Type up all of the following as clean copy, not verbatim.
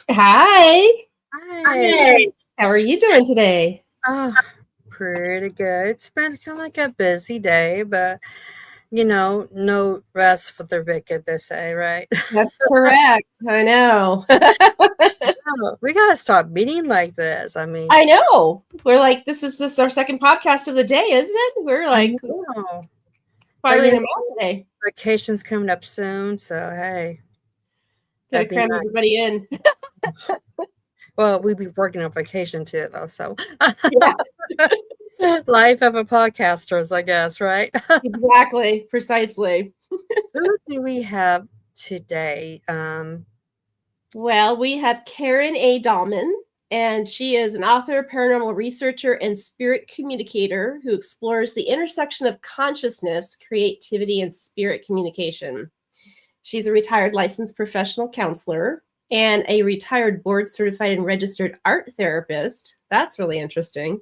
Hi. Hi. How are you doing today? Oh, pretty good. It's been kind of like a busy day, but no rest for the wicked, they say, right? That's correct. I know. Oh, we gotta stop meeting like this. I mean, I know. We're like, this is our second podcast of the day, isn't it? We're like firing them out today. Vacation's coming up soon, so hey. Gotta cram everybody in. Well, we'd be working on vacation too, though. So, life of a podcasters, I guess, right? Exactly, precisely. Who do we have today? Well, we have Karen A. Dahlman, and she is an author, paranormal researcher, and spirit communicator who explores the intersection of consciousness, creativity, and spirit communication. She's a retired licensed professional counselor and a retired board-certified and registered art therapist. That's really interesting.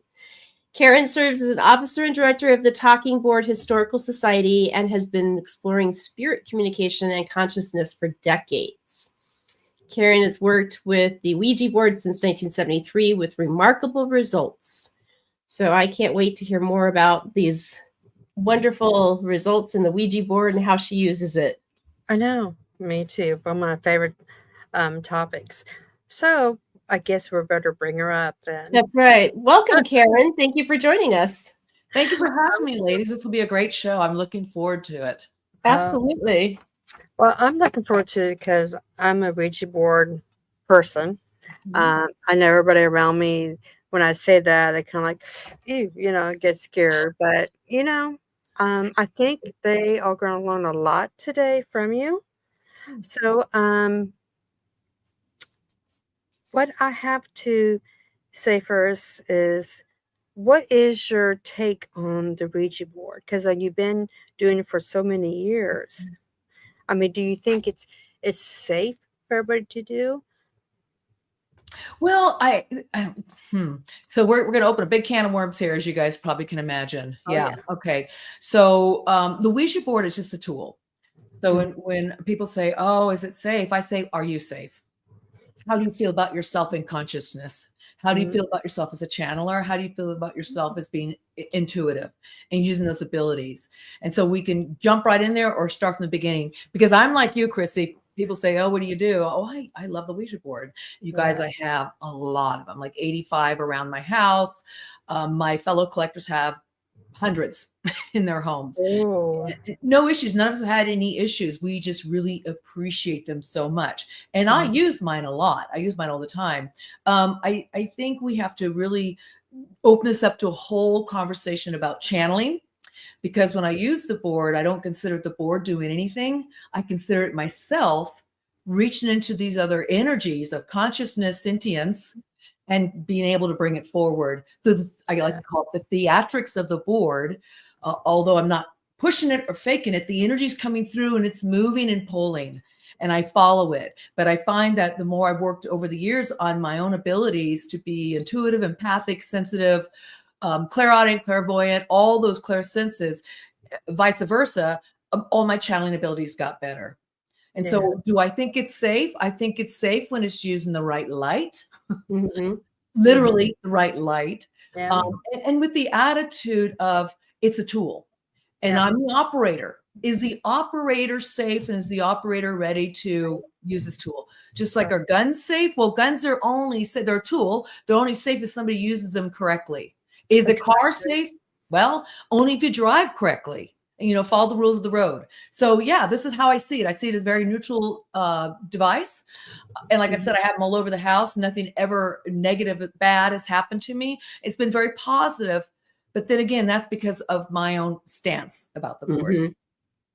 Karen serves as an officer and director of the Talking Board Historical Society and has been exploring spirit communication and consciousness for decades. Karen has worked with the Ouija board since 1973 with remarkable results. So I can't wait to hear more about these wonderful results in the Ouija board and how she uses it. I know, me too. One of my favorite topics. So I guess we're better bring her up then. That's right. Welcome, Karen. Thank you for joining us. Thank you for having me, ladies. This will be a great show. I'm looking forward to it. Absolutely. Well, I'm looking forward to it because I'm a Ouija board person. I know everybody around me, when I say that, they kind of like, ew, get scared. But, I think they are going to learn a lot today from you. So, what I have to say first is, what is your take on the Ouija board? Because you've been doing it for so many years. I mean, do you think it's safe for everybody to do? Well, so we're going to open a big can of worms here, as you guys probably can imagine. Yeah. Okay. So the Ouija board is just a tool. So when people say, "Oh, is it safe?" I say, "Are you safe? How do you feel about yourself in consciousness? How do you feel about yourself as a channeler? How do you feel about yourself as being intuitive and using those abilities?" And so we can jump right in there or start from the beginning, because I'm like you, Chrissy. People say, "Oh, what do you do?" "Oh, I love the Ouija board." You guys, I have a lot of them, like 85 around my house. My fellow collectors have hundreds in their homes. No issues. None of us had any issues. We just really appreciate them so much. And I use mine a lot. I use mine all the time. I think we have to really open this up to a whole conversation about channeling, because when I use the board, I don't consider the board doing anything. I consider it myself reaching into these other energies of consciousness, sentience, and being able to bring it forward through I like to call it the theatrics of the board. Although I'm not pushing it or faking it, the energy's coming through and it's moving and pulling, and I follow it. But I find that the more I've worked over the years on my own abilities to be intuitive, empathic, sensitive, clairaudient, clairvoyant, all those clairsenses, vice versa, all my channeling abilities got better. And so do I think it's safe? I think it's safe when it's used in the right light, literally the right light. And with the attitude of it's a tool and I'm the operator. Is the operator safe, and is the operator ready to use this tool? Just like our guns safe? Well, guns are only safe, they're a tool. They're only safe if somebody uses them correctly. Is the car safe? Well, only if you drive correctly. And, follow the rules of the road. So yeah, this is how I see it. I see it as a very neutral device. And like I said, I have them all over the house. Nothing ever negative, bad has happened to me. It's been very positive. But then again, that's because of my own stance about the board.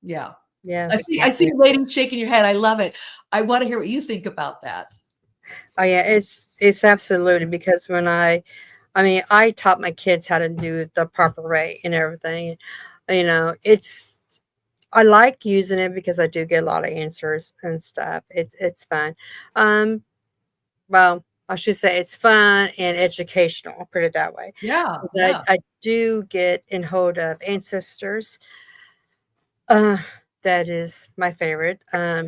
Yeah. Yes. I see you lady shaking your head. I love it. I want to hear what you think about that. Oh yeah, it's absolutely, because when I taught my kids how to do the proper way and everything. I like using it because I do get a lot of answers and stuff. It's fun. Well, I should say it's fun and educational. I'll put it that way. Yeah. I do get in hold of ancestors. That is my favorite.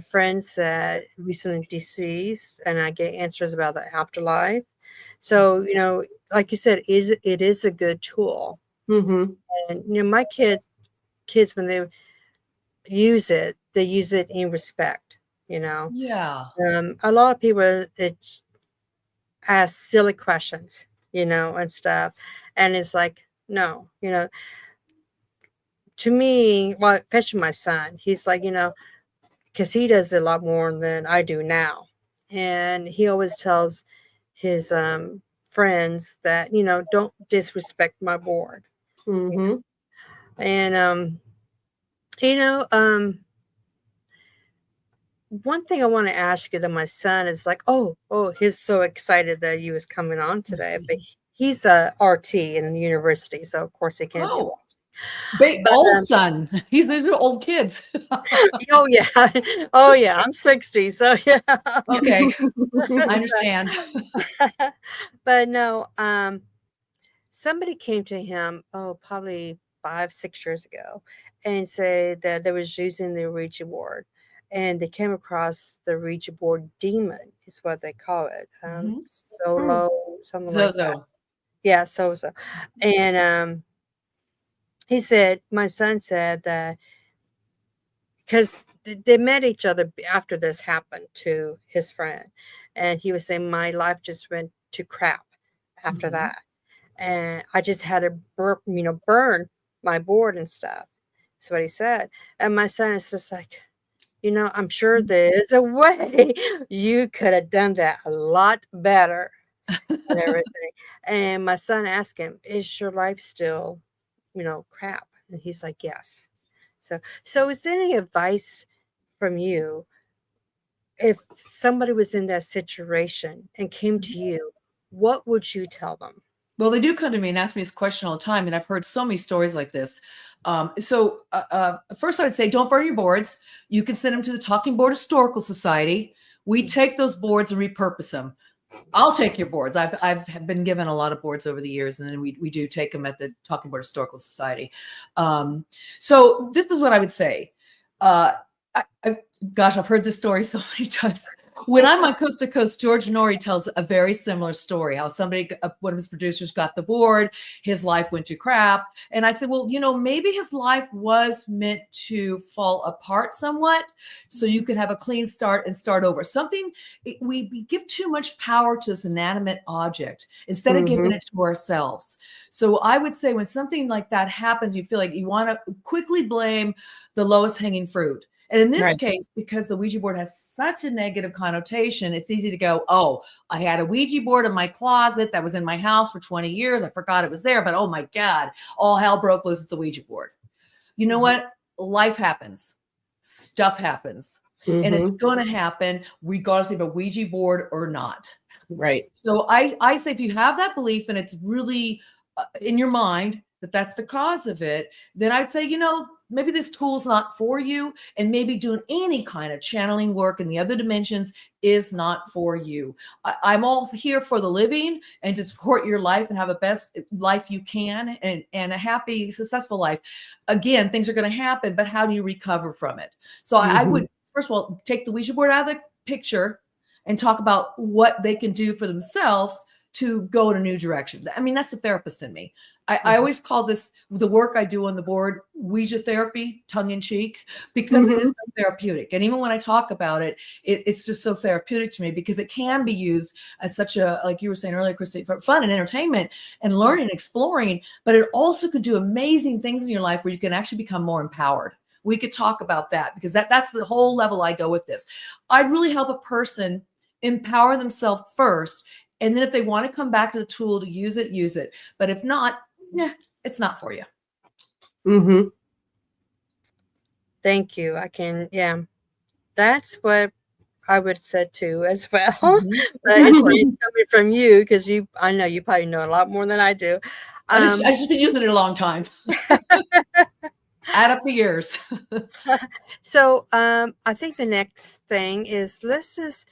Friends that recently deceased, and I get answers about the afterlife. So, like you said, it is a good tool. And my kids when they use it, they use it in respect. Yeah. A lot of people ask silly questions, and stuff, and it's like, no, to me, well, especially my son, he's like, because he does a lot more than I do now, and he always tells his friends that don't disrespect my board. And one thing I want to ask you that my son is like, oh, he's so excited that you was coming on today, but he's a RT in the university, so of course he can't be watching. Old son. These are old kids. Oh yeah, I'm 60, so yeah. Okay, I understand. But no, somebody came to him, probably 5-6 years ago, and said that they was using the Ouija board, and they came across the Ouija board demon, is what they call it. Solo, something like that. Yeah, so. And he said, my son said that because they met each other after this happened to his friend, and he was saying, my life just went to crap after that. And I just had to burn my board and stuff. That's what he said. And my son is just like, I'm sure there's a way you could have done that a lot better and everything. And my son asked him, is your life still, crap? And he's like, yes. So is there any advice from you if somebody was in that situation and came to you? What would you tell them? Well, they do come to me and ask me this question all the time, and I've heard so many stories like this. So first I would say, don't burn your boards. You can send them to the Talking Board Historical Society. We take those boards and repurpose them. I'll take your boards. I've been given a lot of boards over the years, and then we do take them at the Talking Board Historical Society. So this is what I would say. Gosh, I've heard this story so many times. When I'm on Coast to Coast, George Norrie tells a very similar story, how one of his producers got the board, his life went to crap. And I said, well, maybe his life was meant to fall apart somewhat so you could have a clean start and start over. We give too much power to this inanimate object instead of giving it to ourselves. So I would say when something like that happens, you feel like you want to quickly blame the lowest hanging fruit. And in this case, because the Ouija board has such a negative connotation, it's easy to go, oh, I had a Ouija board in my closet that was in my house for 20 years. I forgot it was there, but oh my God, all hell broke loose with the Ouija board. You know what? Life happens. Stuff happens. and it's Mhm. going to happen regardless of a Ouija board or not. Right. So I say if you have that belief and it's really in your mind that that's the cause of it, then I'd say, maybe this tool's not for you, and maybe doing any kind of channeling work in the other dimensions is not for you. I'm all here for the living and to support your life and have the best life you can and a happy, successful life. Again, things are going to happen, but how do you recover from it? So I Mhm. would, first of all, take the Ouija board out of the picture and talk about what they can do for themselves to go in a new direction. I mean, that's the therapist in me. I always call this, the work I do on the board, Ouija therapy, tongue in cheek, because it is Mhm. so therapeutic. And even when I talk about it, it's just so therapeutic to me because it can be used as such a, like you were saying earlier, Christy, for fun and entertainment and learning and exploring, but it also could do amazing things in your life where you can actually become more empowered. We could talk about that because that's the whole level I go with this. I'd really help a person empower themselves first. And then if they want to come back to the tool to use it, use it. But if not, it's not for you. Mhm. Thank you. Yeah, that's what I would have said too as well. Mhm. But it's Exactly. coming from you because I know you probably know a lot more than I do. I just been using it a long time. Add up the years. So I think the next thing is let's just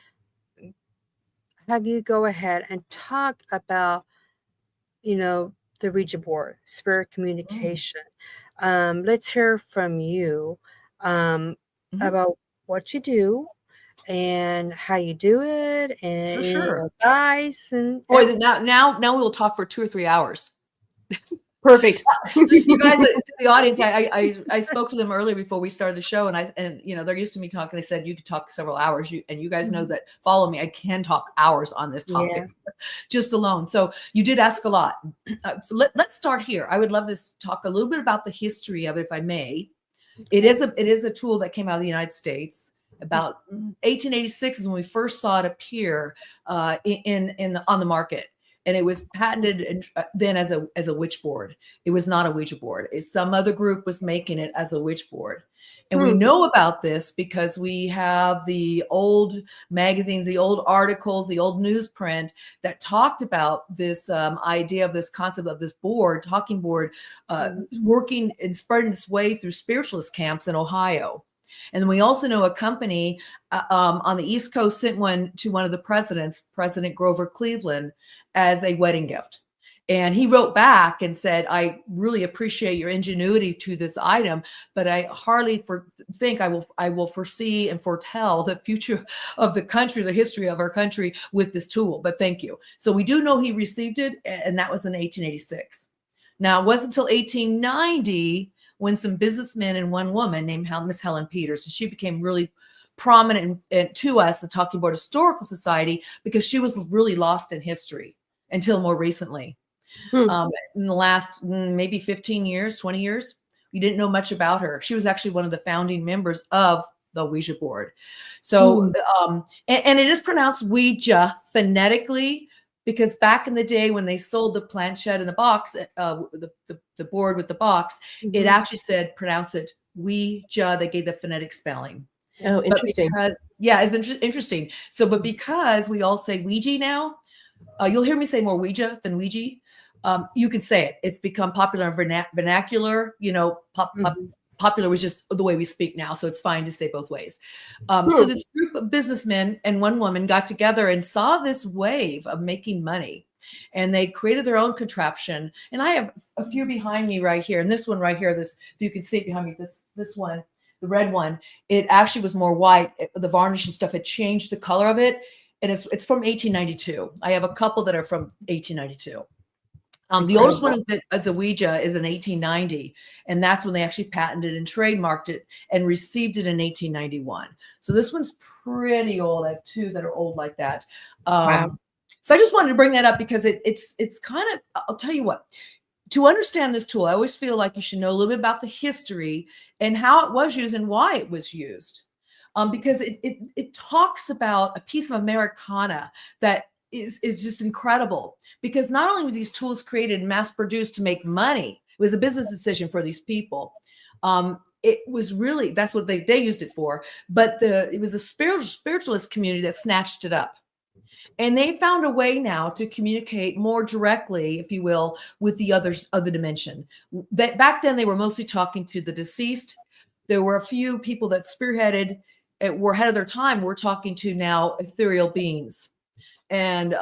have you go ahead and talk about, the Ouija board, spirit Mm. communication. Let's hear from you Mhm. about what you do and how you do it and For any sure. advice and Boy, then now we will talk for 2 or 3 hours. Perfect. You guys, to the audience, I spoke to them earlier before we started the show, and they're used to me talking. They said you could talk several hours. You guys know that. Follow me. I can talk hours on this Yeah. topic, just alone. So you did ask a lot. Let's start here. I would love to talk a little bit about the history of it, if I may. It is a tool that came out of the United States. About 1886 is when we first saw it appear on the market, and it was patented then as a witch board. It was not a Ouija board. Some other group was making it as a witch board, and we Hmm. know about this because we have the old magazines, the old articles, the old newsprint that talked about this idea of this concept of this board, talking board, working and spreading its way through spiritualist camps in Ohio. And then we also know a company on the East Coast sent one to one of the presidents, President Grover Cleveland, as a wedding gift. And he wrote back and said, I really appreciate your ingenuity to this item, but I hardly think I will foresee and foretell the future of the country, the history of our country with this tool. But thank you. So we do know he received it, and that was in 1886. Now, it wasn't until 1890 when some businessmen and one woman named Miss Helen Peters, and she became really prominent to us, the Talking Board Historical Society, because she was really lost in history until more recently. Hmm. In the last maybe 15 years, 20 years, we didn't know much about her. She was actually one of the founding members of the Ouija board. So, and it is pronounced Ouija phonetically, because back in the day when they sold the planchette in the box, the board with the box, it actually said, pronounce it Ouija. They gave the phonetic spelling. Oh, But interesting. because, yeah, it's interesting. So, but because we all say Ouija now, you'll hear me say more Ouija than Ouija. You can say it. It's become popular in vernacular. Popular was just the way we speak now, so it's fine to say both ways. So this group of businessmen and one woman got together and saw this wave of making money, and they created their own contraption. And I have a few behind me right here, and this one right here, this, if you can see it behind me, this one, the red one, it actually was more white. The varnish and stuff had changed the color of it, and it's from 1892. I have a couple that are from 1892. The oldest one that as a Ouija is in 1890, and that's when they actually patented and trademarked it and received it in 1891. So this one's pretty old. I have two that are old like that. Wow. So I just wanted to bring that up because it's kind of, I'll tell you what, to understand this tool, I always feel like you should know a little bit about the history and how it was used and why it was used. Because it talks about a piece of Americana that is just incredible, because not only were these tools created and mass produced to make money, it was a business decision for these people. it was really, that's what they used it for. But it was a spiritualist community that snatched it up. And they found a way now to communicate more directly, if you will, with the other dimension. That back then they were mostly talking to the deceased. There were a few people that spearheaded, were ahead of their time. We're talking to now ethereal beings, and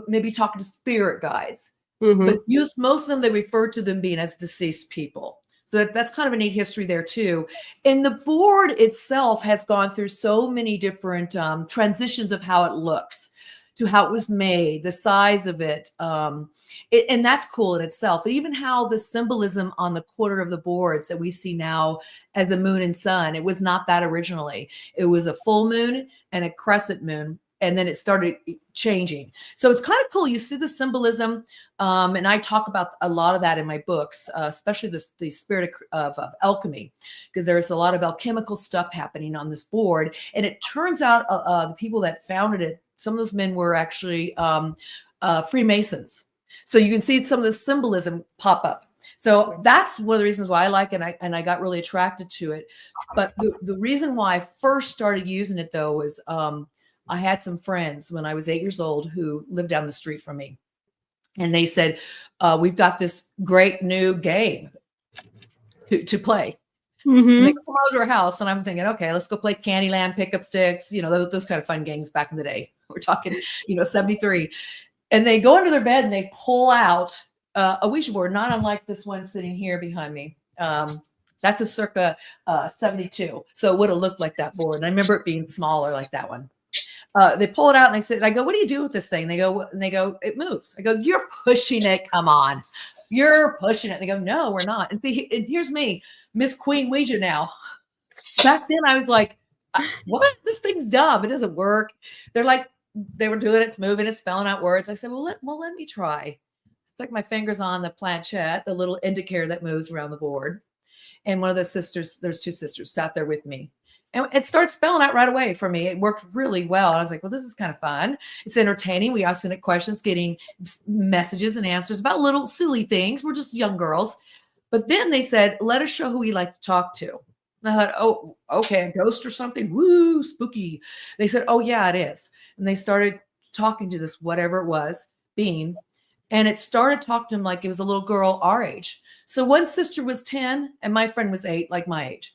maybe talking to spirit guides. But most of them, they refer to them being as deceased people. So that's kind of a neat history there too. And the board itself has gone through so many different transitions of how it looks, to how it was made, the size of it. And that's cool in itself. But even how the symbolism on the quarter of the boards that we see now as the moon and sun, it was not that originally. It was a full moon and a crescent moon. And then it started changing. So it's kind of cool. You see the symbolism. And I talk about a lot of that in my books, especially the spirit of alchemy, because there's a lot of alchemical stuff happening on this board. And it turns out the people that founded it, some of those men were actually Freemasons. So you can see some of the symbolism pop up. So that's one of the reasons why I like it, and I got really attracted to it. But the reason why I first started using it, though, was I had some friends when I was 8 years old who lived down the street from me. And they said, we've got this great new game to play. They come over to our house, and I'm thinking, okay, let's go play Candyland, pick up sticks, those kind of fun games back in the day. We're talking, 73. And they go under their bed and they pull out a Ouija board, not unlike this one sitting here behind me. That's a circa 72. So it would have looked like that board. And I remember it being smaller like that one. They pull it out and they said, I go, what do you do with this thing? They go, it moves. I go, you're pushing it. Come on. You're pushing it. They go, no, we're not. And see, and here's me, Miss Queen Ouija now. Back then I was like, what? This thing's dumb. It doesn't work. They're like, they were doing it. It's moving. It's spelling out words. I said, well, let me try. Stuck my fingers on the planchette, the little indicator that moves around the board. And one of the sisters, there's two sisters, sat there with me. And it started spelling out right away for me. It worked really well. And I was like, well, this is kind of fun. It's entertaining. We asked it questions, getting messages and answers about little silly things. We're just young girls. But then they said, let us show who we like to talk to. And I thought, oh, okay, a ghost or something. Woo, spooky. They said, oh, yeah, it is. And they started talking to this, whatever it was, being. And it started talking to him like it was a little girl our age. So one sister was 10 and my friend was 8, like my age.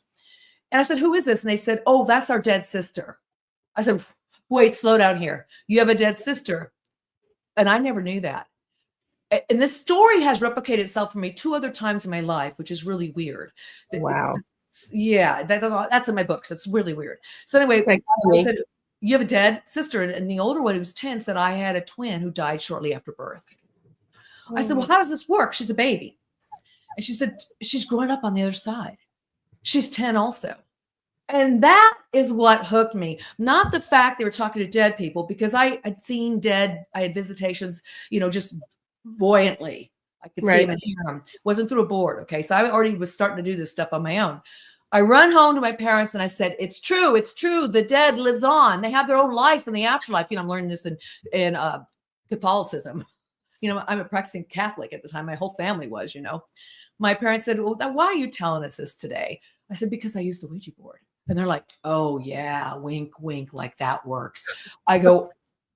And I said, who is this? And they said, oh, that's our dead sister. I said, wait, slow down here. You have a dead sister. And I never knew that. And this story has replicated itself for me 2 other times in my life, which is really weird. Wow. Yeah, that's in my books. It's really weird. So anyway, I said, you have a dead sister. And the older one, who was 10, said, I had a twin who died shortly after birth. Oh. I said, well, how does this work? She's a baby. And she said, she's growing up on the other side. She's 10 also. And that is what hooked me. Not the fact they were talking to dead people, because I had seen dead, I had visitations, just buoyantly. I could see them and hear them. Wasn't through a board. Okay. So I already was starting to do this stuff on my own. I run home to my parents and I said, it's true. It's true. The dead lives on. They have their own life in the afterlife. I'm learning this in Catholicism. I'm a practicing Catholic at the time. My whole family was, My parents said, well, why are you telling us this today? I said, because I used the Ouija board. And they're like, oh, yeah, wink, wink, like that works. I go,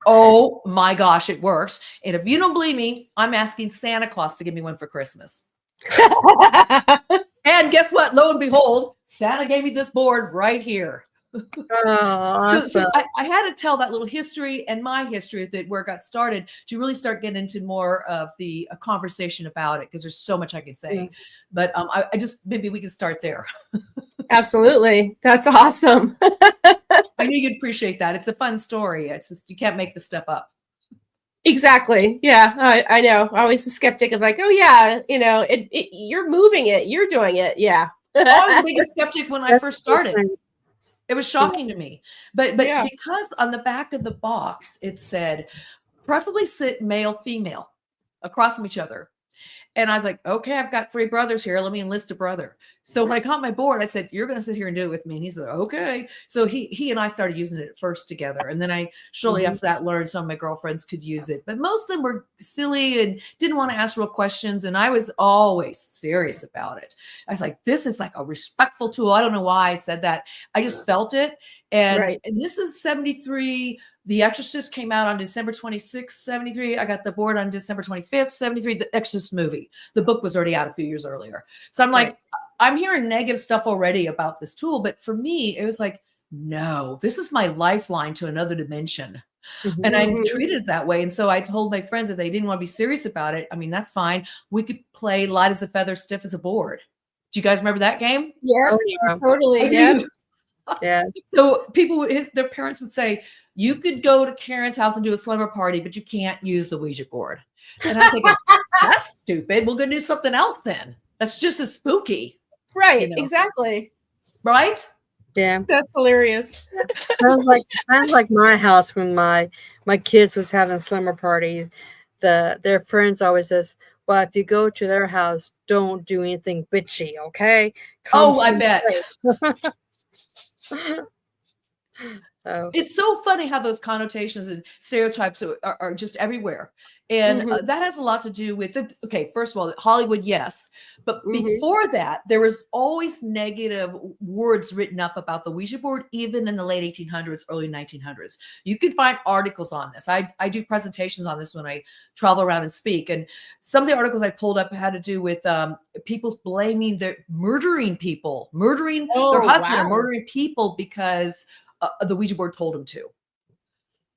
oh, my gosh, it works. And if you don't believe me, I'm asking Santa Claus to give me one for Christmas. And guess what? Lo and behold, Santa gave me this board right here. Oh, awesome. So I had to tell that little history and my history of it, where it got started, to really start getting into more of the conversation about it, because there's so much I could say. Mm-hmm. But I just, maybe we can start there. Absolutely. That's awesome. I knew you'd appreciate that. It's a fun story. It's just, you can't make this stuff up. Exactly. Yeah, I know. Always the skeptic of like, oh yeah, you're moving it, you're doing it. Yeah. I was the biggest skeptic when I first started. It was shocking to me, but yeah. Because on the back of the box, it said, preferably sit male, female across from each other. And I was like, okay, I've got 3 brothers here. Let me enlist a brother. So when I got my board, I said, you're going to sit here and do it with me. And he's like, okay. So he and I started using it at first together. And then I shortly after that learned some of my girlfriends could use it. But most of them were silly and didn't want to ask real questions. And I was always serious about it. I was like, this is like a respectful tool. I don't know why I said that. I just felt it. And this is 73. The Exorcist came out on December 26th, 73. I got the board on December 25th, 73. The Exorcist movie. The book was already out a few years earlier. So I'm like, I'm hearing negative stuff already about this tool. But for me, it was like, no, this is my lifeline to another dimension. And I treated it that way. And so I told my friends if they didn't want to be serious about it, I mean, that's fine. We could play light as a feather, stiff as a board. Do you guys remember that game? Yeah, Oh, yeah. totally. Yeah. Yeah. So people, their parents would say, you could go to Karen's house and do a slumber party, but you can't use the Ouija board. And I'm thinking, that's stupid. We're going to do something else then. That's just as spooky. Right. You know? Exactly. Right? Yeah. That's hilarious. Sounds like my house when my kids was having slumber parties. Their friends always says, well, if you go to their house, don't do anything bitchy, okay? Oh, I bet. Oh. It's so funny how those connotations and stereotypes are just everywhere. And that has a lot to do with okay, first of all, Hollywood, yes. But before that, there was always negative words written up about the Ouija board, even in the late 1800s, early 1900s. You can find articles on this. I do presentations on this when I travel around and speak. And some of the articles I pulled up had to do with people blaming murdering people, murdering their husband or murdering people because the Ouija board told them to.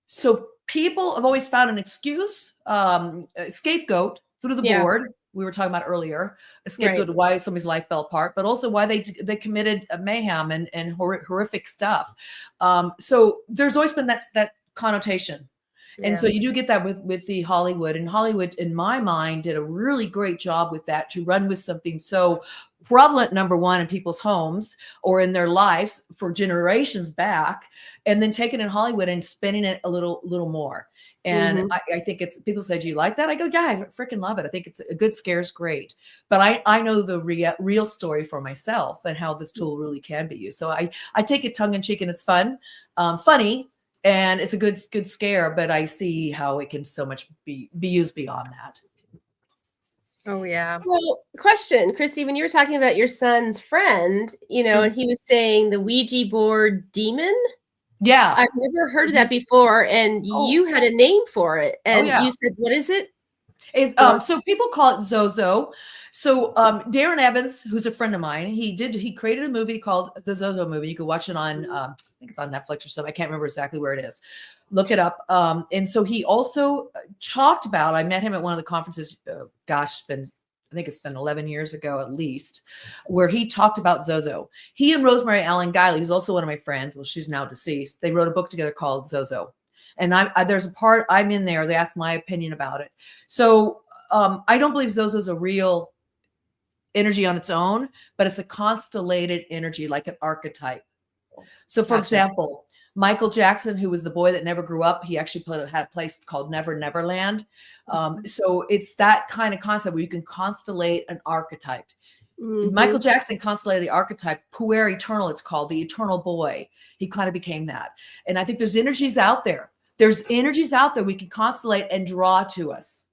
So people have always found an excuse, a scapegoat through the board. We were talking about earlier, a scapegoat to why somebody's life fell apart, but also why they committed mayhem and horrific stuff. So there's always been that connotation. And so you do get that with the Hollywood. And Hollywood, in my mind, did a really great job with that, to run with something so prevalent, number one, in people's homes or in their lives for generations back, and then taking it in Hollywood and spinning it a little more. And I think it's, people say, do you like that? I go, yeah, I freaking love it. I think it's a good scare is great. But I know the real story for myself and how this tool really can be used. So I take it tongue in cheek, and it's funny. And it's a good scare, but I see how it can so much be used beyond that. Oh, yeah. Well, question, Chrissy, when you were talking about your son's friend, and he was saying the Ouija board demon. Yeah. I've never heard of that before. And you had a name for it. And you said, what is it? So people call it Zozo. So Darren Evans, who's a friend of mine, he created a movie called the Zozo movie. You can watch it on, I think it's on Netflix or something. I can't remember exactly where it is. Look it up. And so he also talked about, I met him at one of the conferences, I think it's been 11 years ago at least, where he talked about Zozo. He and Rosemary Allen Guiley, who's also one of my friends, well, she's now deceased, they wrote a book together called Zozo. And there's a part I'm in there. They asked my opinion about it. So I don't believe Zozo is a real energy on its own, but it's a constellated energy, like an archetype. So, for example, Michael Jackson, who was the boy that never grew up, he actually had a place called Neverland. So it's that kind of concept where you can constellate an archetype. Michael Jackson constellated the archetype, Puer Eternal, it's called, the eternal boy. He kind of became that. And I think there's energies out there. There's energies out there we can constellate and draw to us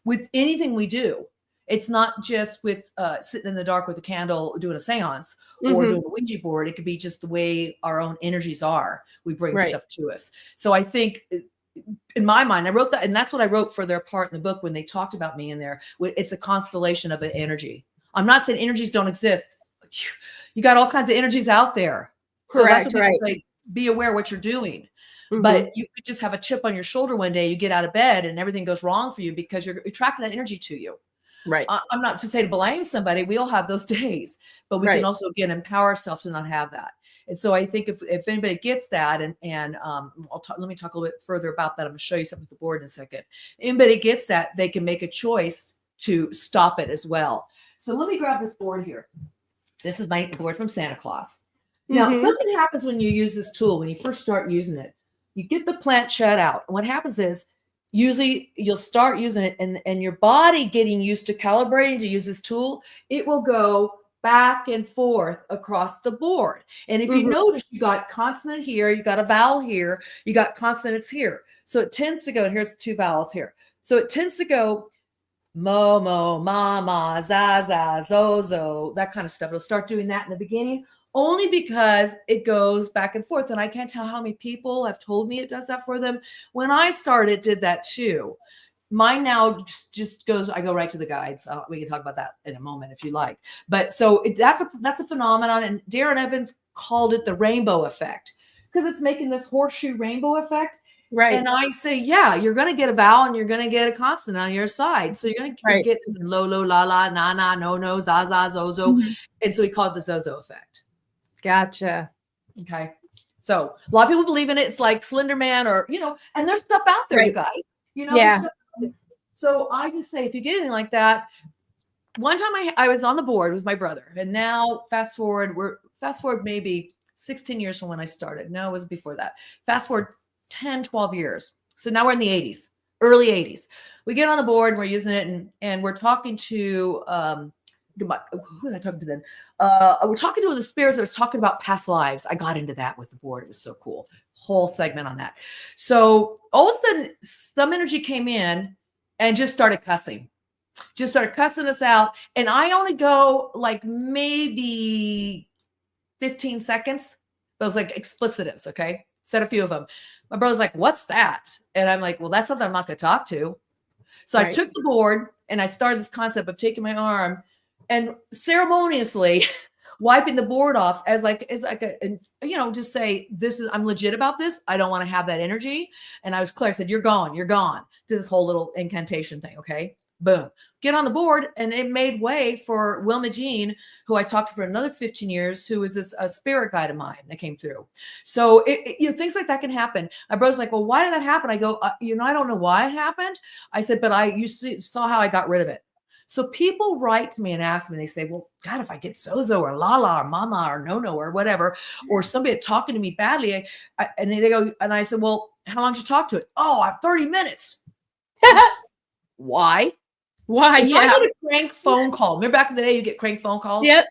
with anything we do. It's not just with sitting in the dark with a candle doing a seance or doing a Ouija board. It could be just the way our own energies are. We bring stuff to us. So I think in my mind, I wrote that, and that's what I wrote for their part in the book when they talked about me in there. It's a constellation of an energy. I'm not saying energies don't exist. You got all kinds of energies out there. So that's what people say, be aware what you're doing. But you could just have a chip on your shoulder one day, you get out of bed and everything goes wrong for you because you're attracting that energy to you. Right. I'm not to say to blame somebody. We all have those days, but we can also, again, empower ourselves to not have that. And so I think if anybody gets that, and let me talk a little bit further about that. I'm going to show you something with the board in a second. Anybody gets that, they can make a choice to stop it as well. So let me grab this board here. This is my board from Santa Claus. Now, something happens when you use this tool. When you first start using it, you get the plant shut out. And what happens is usually you'll start using it, and your body getting used to calibrating to use this tool, it will go back and forth across the board. And if you notice, you got consonant here, you got a vowel here, you got consonants here. So it tends to go, and here's 2 vowels here. So it tends to go mo, mo, ma, ma, za, za, zo, zo, that kind of stuff. It'll start doing that in the beginning, only because it goes back and forth. And I can't tell how many people have told me it does that for them. When I started, it did that too. Mine now just goes, I go right to the guides. We can talk about that in a moment if you like. But so that's a phenomenon. And Darren Evans called it the rainbow effect, because it's making this horseshoe rainbow effect. Right. And I say, yeah, you're going to get a vowel and you're going to get a consonant on your side. So you're going to get something lo, lo, la, la, na, na, no, no, za, za, zo, zo. And so we call it the Zozo effect. Gotcha. Okay. So a lot of people believe in it. It's like Slender Man, or, and there's stuff out there, you guys, Yeah. So I just say, if you get anything like that, one time I was on the board with my brother, and now fast forward maybe 16 years from when I started. No, it was before that. Fast forward 10, 12 years. So now we're in the 80s, early 80s. We get on the board, and we're using it, and we're talking to, who was I talking to then? We're talking to the spirits that was talking about past lives. I got into that with the board. It was so cool. Whole segment on that. So all of a sudden, some energy came in and just started cussing us out. And I only go like maybe 15 seconds. Those like explicitives. Okay. Said a few of them. My brother's like, what's that? And I'm like, well, that's something I'm not going to talk to. So I took the board and I started this concept of taking my arm and ceremoniously wiping the board off as like just say, I'm legit about this. I don't want to have that energy. And I was clear. I said, you're gone. Did this whole little incantation thing. Okay. Boom. Get on the board. And it made way for Wilma Jean, who I talked to for another 15 years, who is a spirit guide of mine that came through. So things like that can happen. My brother's like, well, why did that happen? I go, I don't know why it happened. I said, but you saw how I got rid of it. So people write to me and ask me, they say, well, God, if I get Zozo or Lala or Mama or No-No or whatever, or somebody talking to me badly, and they go, and I said, well, how long did you talk to it? Oh, I have 30 minutes. Why? Why? If I get a crank phone call, remember back in the day, you get crank phone calls? Yep.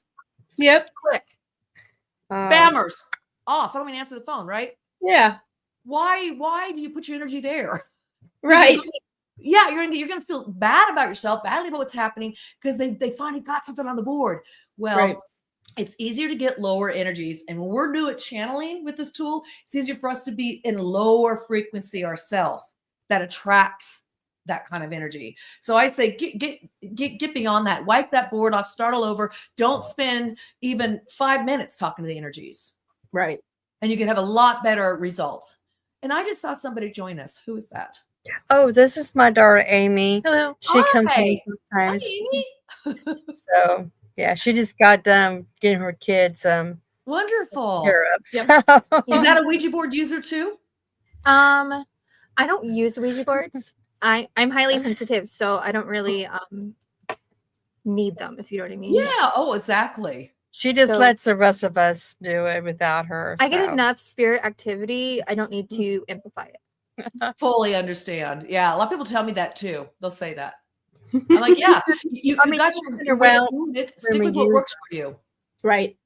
Click. Spammers. Off. I don't mean answer the phone, right? Yeah. Why do you put your energy there? Right. Yeah, you're gonna feel bad about yourself, badly about what's happening, because they finally got something on the board. Well, it's easier to get lower energies, and when we're doing channeling with this tool, it's easier for us to be in lower frequency ourselves. That attracts that kind of energy. So I say get beyond that. Wipe that board off. Start all over. Don't spend even 5 minutes talking to the energies. Right. And you can have a lot better results. And I just saw somebody join us. Who is that? Oh, this is my daughter, Amy. Hello. She comes in sometimes. Hi, Amy. So, yeah, she just got done getting her kids Wonderful. hair up. Yep. So. Is that a Ouija board user too? I don't use Ouija boards. I'm highly sensitive, so I don't really need them, if you know what I mean. Yeah. Oh, exactly. She just lets the rest of us do it without her. I get enough spirit activity. I don't need to amplify it. Fully understand. Yeah. A lot of people tell me that too. They'll say that. I'm like, yeah, you got your way of doing it. Stick with what works for you. Right.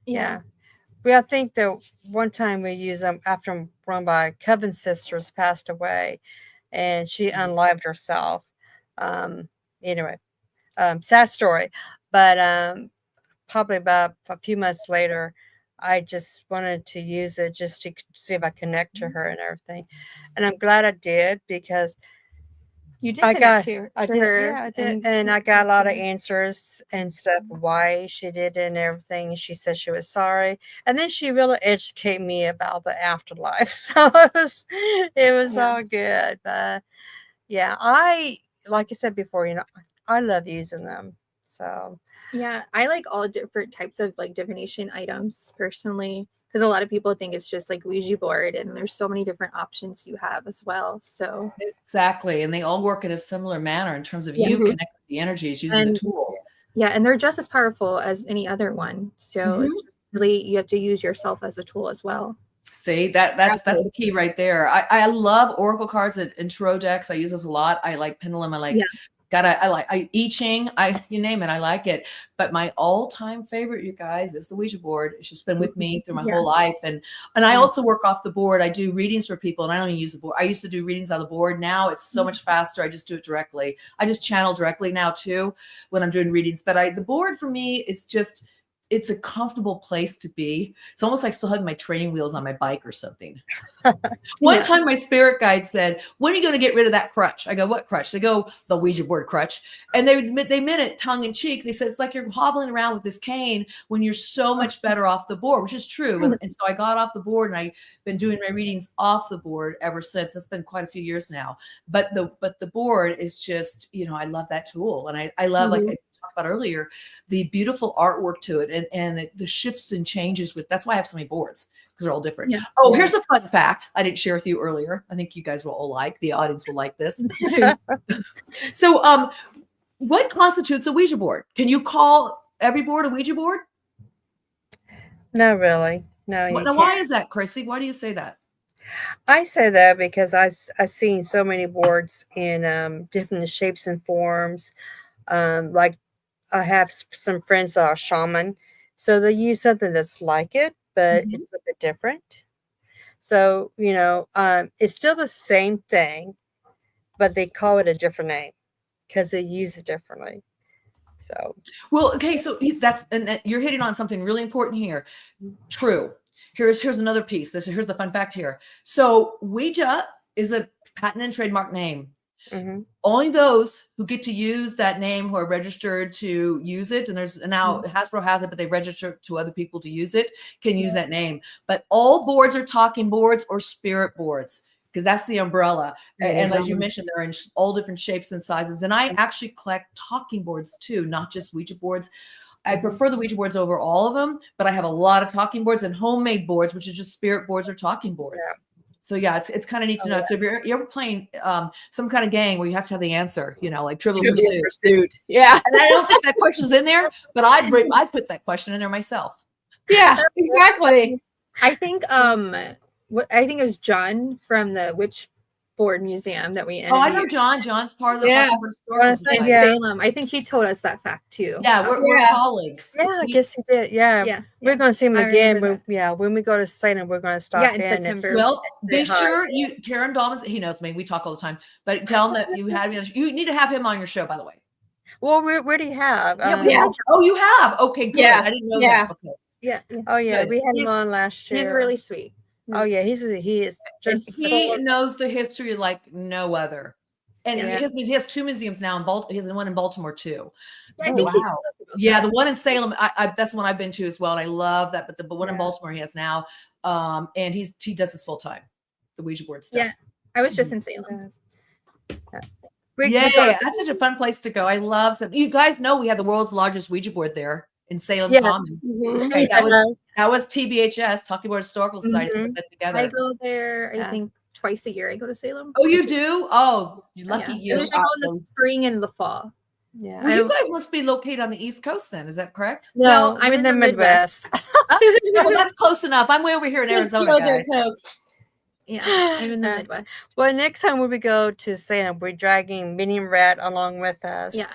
Yeah. Well, I think that one time we used them after one of my coven sisters passed away, and she unlived herself. Anyway, sad story. But probably about a few months later, I just wanted to use it just to see if I connect to her and everything. And I'm glad I did, because you did connect to her. Yeah, I did. And I got a lot of answers and stuff, why she did it and everything. And she said she was sorry. And then she really educated me about the afterlife. So it was all good. But yeah, like I said before, I love using them. So yeah, I like all different types of like divination items personally, because a lot of people think it's just like Ouija board, and there's so many different options you have as well. So exactly, and they all work in a similar manner in terms of you connecting the energies using the tool. Yeah, and they're just as powerful as any other one. So it's just really, you have to use yourself as a tool as well. See, that's the key right there. I love oracle cards and tarot decks. I use those a lot. I like pendulum. I like I Ching. You name it, I like it. But my all-time favorite, you guys, is the Ouija board. It's just been with me through my whole life. And I also work off the board. I do readings for people, and I don't even use the board. I used to do readings on the board. Now it's so much faster. I just do it directly. I just channel directly now too when I'm doing readings. But the board for me is just, it's a comfortable place to be. It's almost like still having my training wheels on my bike or something. One time my spirit guide said, when are you going to get rid of that crutch? I go, what crutch? They go, the Ouija board crutch. And they meant it tongue in cheek. They said, it's like you're hobbling around with this cane when you're so much better off the board, which is true. And so I got off the board, and I've been doing my readings off the board ever since. That's been quite a few years now. But the board is just, I love that tool. And I love, like I talked about earlier, the beautiful artwork to it and the shifts and changes that's why I have so many boards, because they're all different. Yeah. Oh, here's a fun fact I didn't share with you earlier. I think you guys will all the audience will like this. So what constitutes a Ouija board? Can you call every board a Ouija board? Not really. No. Now, why is that, Chrissy? Why do you say that? I say that because I've seen so many boards in different shapes and forms. Like I have some friends that are shaman, so they use something that's like it, but it's a bit different. So, it's still the same thing, but they call it a different name because they use it differently. So, well, okay. So you're hitting on something really important here. True. Here's another piece. Here's the fun fact here. So Ouija is a patent and trademark name. Only those who get to use that name, who are registered to use it, and now Hasbro has it, but they register to other people to use it, can use that name. But all boards are talking boards or spirit boards, because that's the umbrella. And as you mentioned, they're in all different shapes and sizes. And I actually collect talking boards too, not just Ouija boards. I prefer the Ouija boards over all of them, but I have a lot of talking boards and homemade boards, which is just spirit boards or talking boards. Yeah. So yeah, it's kind of neat to know. So if you're ever playing some kind of game where you have to have the answer, like Trivial Pursuit. Yeah. And I don't think that question's in there, but I'd put that question in there myself. Yeah, exactly. I think I think it was John from the Witch Board Museum that we interviewed. Oh, I know John. John's part of the Historical Society. Salem. I think he told us that fact too. Yeah, we're colleagues. Yeah, I guess he did. Yeah. We're going to see him again. When we go to Salem, we're going to stop in September. Well, be sure Karen Dahlman, he knows me. We talk all the time. But tell him that you had me. You need to have him on your show, by the way. Well, where do you have? Oh, you have? Okay, good. Yeah. I didn't know that. Okay. Yeah. Oh, yeah. Good. We had him on last year. He's really sweet. Oh yeah, he is just he knows the history like no other. And he has two museums now in Baltimore. He has one in Baltimore too. I think wow. Yeah, the one in Salem, that's the one I've been to as well. And I love that. But the one in Baltimore he has now. And he does this full time, the Ouija board stuff. Yeah. I was just in Salem. Yeah, that's such a fun place to go. I love some. You guys know we have the world's largest Ouija board there in Salem Common. Okay, that was TBHS, Talking Board Historical Society, put that together. I go there, I think twice a year. I go to Salem. Oh, you do? Oh, lucky you. Awesome. In the spring and the fall. Yeah. Well, you guys must be located on the East Coast then. Is that correct? No, I'm in the Midwest. Well, that's close enough. I'm way over here in Arizona, guys. Yeah, I'm in the Midwest. Well, next time when we go to Salem, we're dragging Minnie and Rat along with us. Yeah.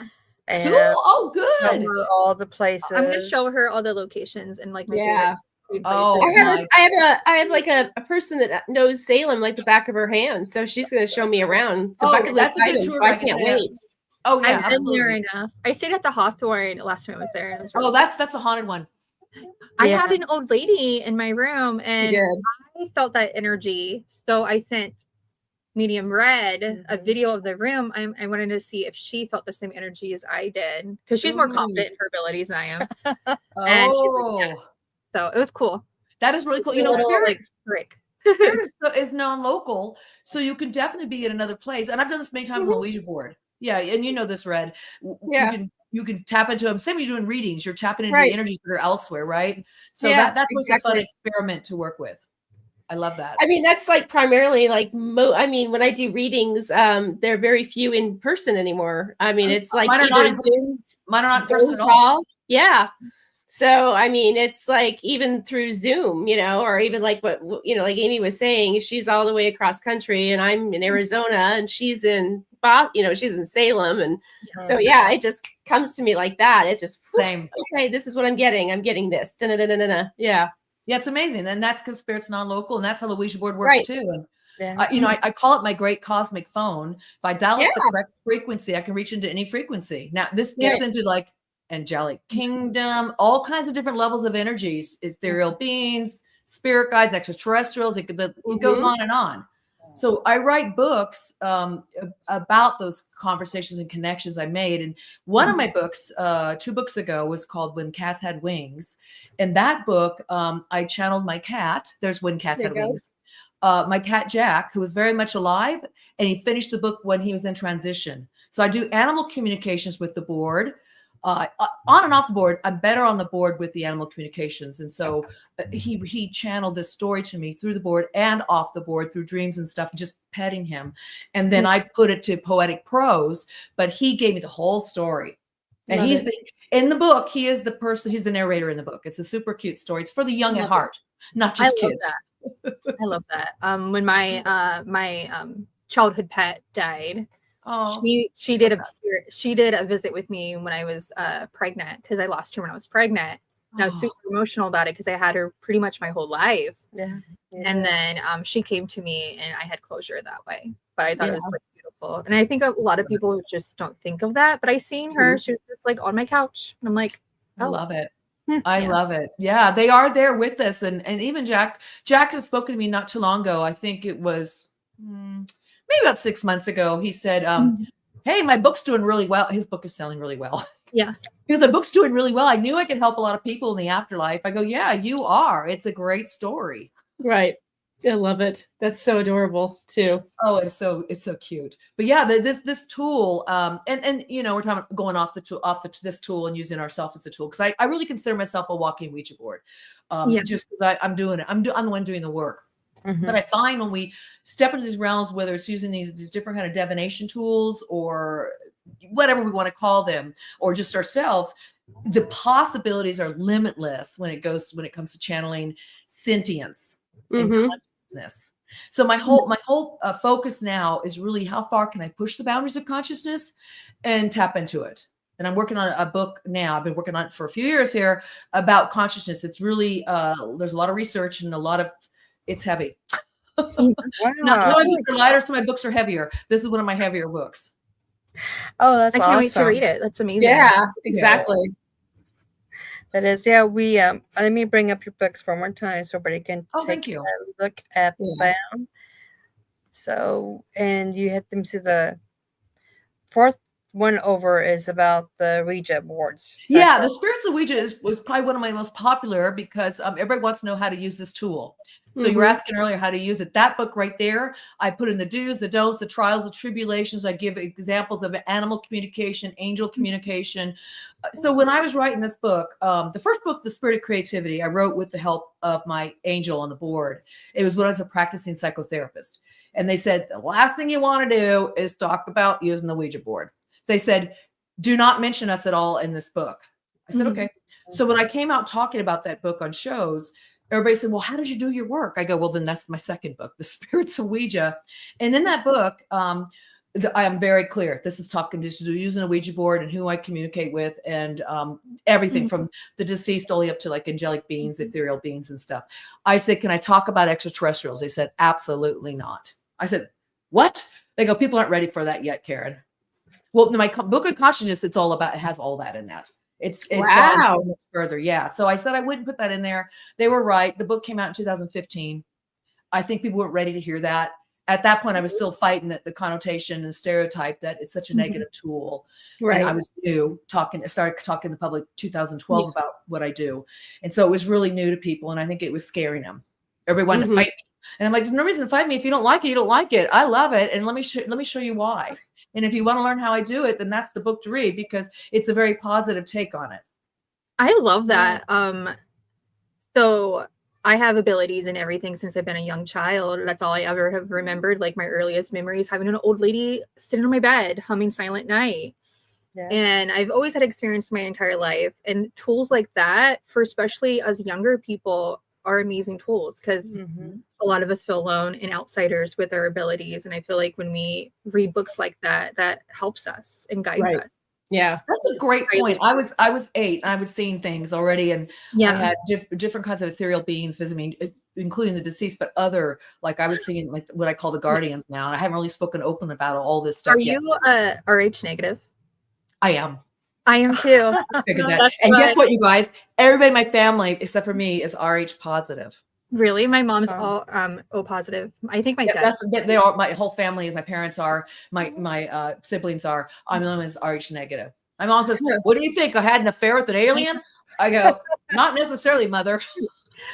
And cool. Oh, good. All the places. I'm gonna show her all the locations and like my favorite food places. Oh, I have like a person that knows Salem like the back of her hand, so she's gonna show me around. It's a bucket list item, so I can't wait. Oh yeah, I've been there enough. I stayed at the Hawthorne last time I was there. It was really that's the haunted one. I had an old lady in my room, and I felt that energy, so I sent Medium Red a video of the room. I wanted to see if she felt the same energy as I did, because she's more confident in her abilities than I am. And she was, so it was cool. That is really cool. You know, Spirit is non-local, so you can definitely be at another place. And I've done this many times on the Ouija board. Yeah, and you know this, Red. Yeah. You can tap into them. Same as you're doing readings, you're tapping into the energies that are elsewhere, right? So that's what's a fun experiment to work with. I love that. I mean, that's like primarily like, when I do readings, there are very few in person anymore. I mean, it's like mine are not in person at all. Yeah. So, I mean, it's like even through Zoom, or even like what, like Amy was saying, she's all the way across country and I'm in Arizona and she's in, she's in Salem. And so, yeah, it just comes to me like that. It's just, Same. Okay, this is what I'm getting. I'm getting this. Da-na-na-na-na-na. Yeah. Yeah, it's amazing. And that's because spirit's non-local, and that's how the Ouija board works too. And I call it my great cosmic phone. If I dial up the correct frequency, I can reach into any frequency. Now, this gets into like angelic kingdom, all kinds of different levels of energies, ethereal beings, spirit guides, extraterrestrials. It goes on and on. So I write books about those conversations and connections I made. And one of my books, 2 books ago, was called When Cats Had Wings. In that book, I channeled my cat. There's When Cats Had Wings. My cat, Jack, who was very much alive. And he finished the book when he was in transition. So I do animal communications with the board. On and off the board. I'm better on the board with the animal communications. And so he channeled this story to me through the board and off the board through dreams and stuff, just petting him. And then I put it to poetic prose, but he gave me the whole story. And in the book, he is the person, he's the narrator in the book. It's a super cute story. It's for the young at heart, not just kids. I love that. When my childhood pet died, she did a visit with me when I was pregnant, because I lost her when I was pregnant. And I was super emotional about it because I had her pretty much my whole life. And then she came to me and I had closure that way. But I thought it was like beautiful. And I think a lot of people just don't think of that. But I seen her, she was just like on my couch. And I'm like, I love it. I love it. Yeah, they are there with us. And even Jack has spoken to me not too long ago. I think it was maybe about 6 months ago. He said, hey, my book's doing really well. His book is selling really well. Yeah. Because the book's doing really well. I knew I could help a lot of people in the afterlife. I go, yeah, you are. It's a great story. Right. I love it. That's so adorable too. Oh, it's so cute. But yeah, this tool, and we're talking about going off this tool and using ourselves as a tool, because I really consider myself a walking Ouija board. Just because I'm doing it. I'm the one doing the work. But I find when we step into these realms, whether it's using these different kind of divination tools or whatever we want to call them, or just ourselves, the possibilities are limitless when it comes to channeling sentience and consciousness. So my whole focus now is really how far can I push the boundaries of consciousness and tap into it. And I'm working on a book now. I've been working on it for a few years here about consciousness. It's really there's a lot of research and it's heavy. Wow. Not some of my books are lighter, some of my books are heavier. This is one of my heavier books. Oh, that's awesome. I can't wait to read it. That's amazing. Yeah, exactly. That is, yeah. We let me bring up your books one more time so everybody can thank you. Look at them. So, and you had them see the 4th one over is about the Ouija boards. The Spirits of Ouija was probably one of my most popular because everybody wants to know how to use this tool. So you were asking earlier how to use it. That book right there, I put in the do's, the don'ts, the trials, the tribulations. I give examples of animal communication, angel communication. So when I was writing this book, the first book, The Spirit of Creativity, I wrote with the help of my angel on the board. It was when I was a practicing psychotherapist. And they said, the last thing you want to do is talk about using the Ouija board. They said, do not mention us at all in this book. I said, okay. So when I came out talking about that book on shows, everybody said, well, how did you do your work? I go, well, then that's my second book, The Spirits of Ouija. And in that book, I am very clear. This is talking just using a Ouija board and who I communicate with and everything from the deceased all the way up to like angelic beings, ethereal beings and stuff. I said, can I talk about extraterrestrials? They said, absolutely not. I said, what? They go, people aren't ready for that yet, Karen. Well, my book on consciousness, it has all that in that. It's gone so much further. Yeah. So I said I wouldn't put that in there. They were right. The book came out in 2015. I think people weren't ready to hear that. At that point, I was still fighting the connotation and the stereotype that it's such a negative tool. Right. And I was started talking to the public 2012 about what I do. And so it was really new to people. And I think it was scaring them. Everyone wanted to fight me. And I'm like, there's no reason to fight me. If you don't like it, you don't like it. I love it. And let me show you why. And if you want to learn how I do it, then that's the book to read because it's a very positive take on it. I love that. So I have abilities and everything since I've been a young child. That's all I ever have remembered. Like my earliest memories, having an old lady sitting on my bed, humming Silent Night. Yeah. And I've always had experience my entire life. And tools like that, for especially us younger people, are amazing tools because a lot of us feel alone and outsiders with our abilities. And I feel like when we read books like that, that helps us and guides us. Yeah. That's a great point. I was 8 and I was seeing things already, and I had different kinds of ethereal beings visiting me, including the deceased, but other, like I was seeing like what I call the guardians now. And I haven't really spoken open about all this stuff yet. Are you RH negative? I am. I am too. I figured that. And guess what, you guys? Everybody in my family, except for me, is RH positive. Really? My mom's all O positive. I think my dad. They are. My whole family is. My parents are. My siblings are. I'm the one that's RH negative. My mom says, "What do you think? I had an affair with an alien?" I go, "Not necessarily, mother,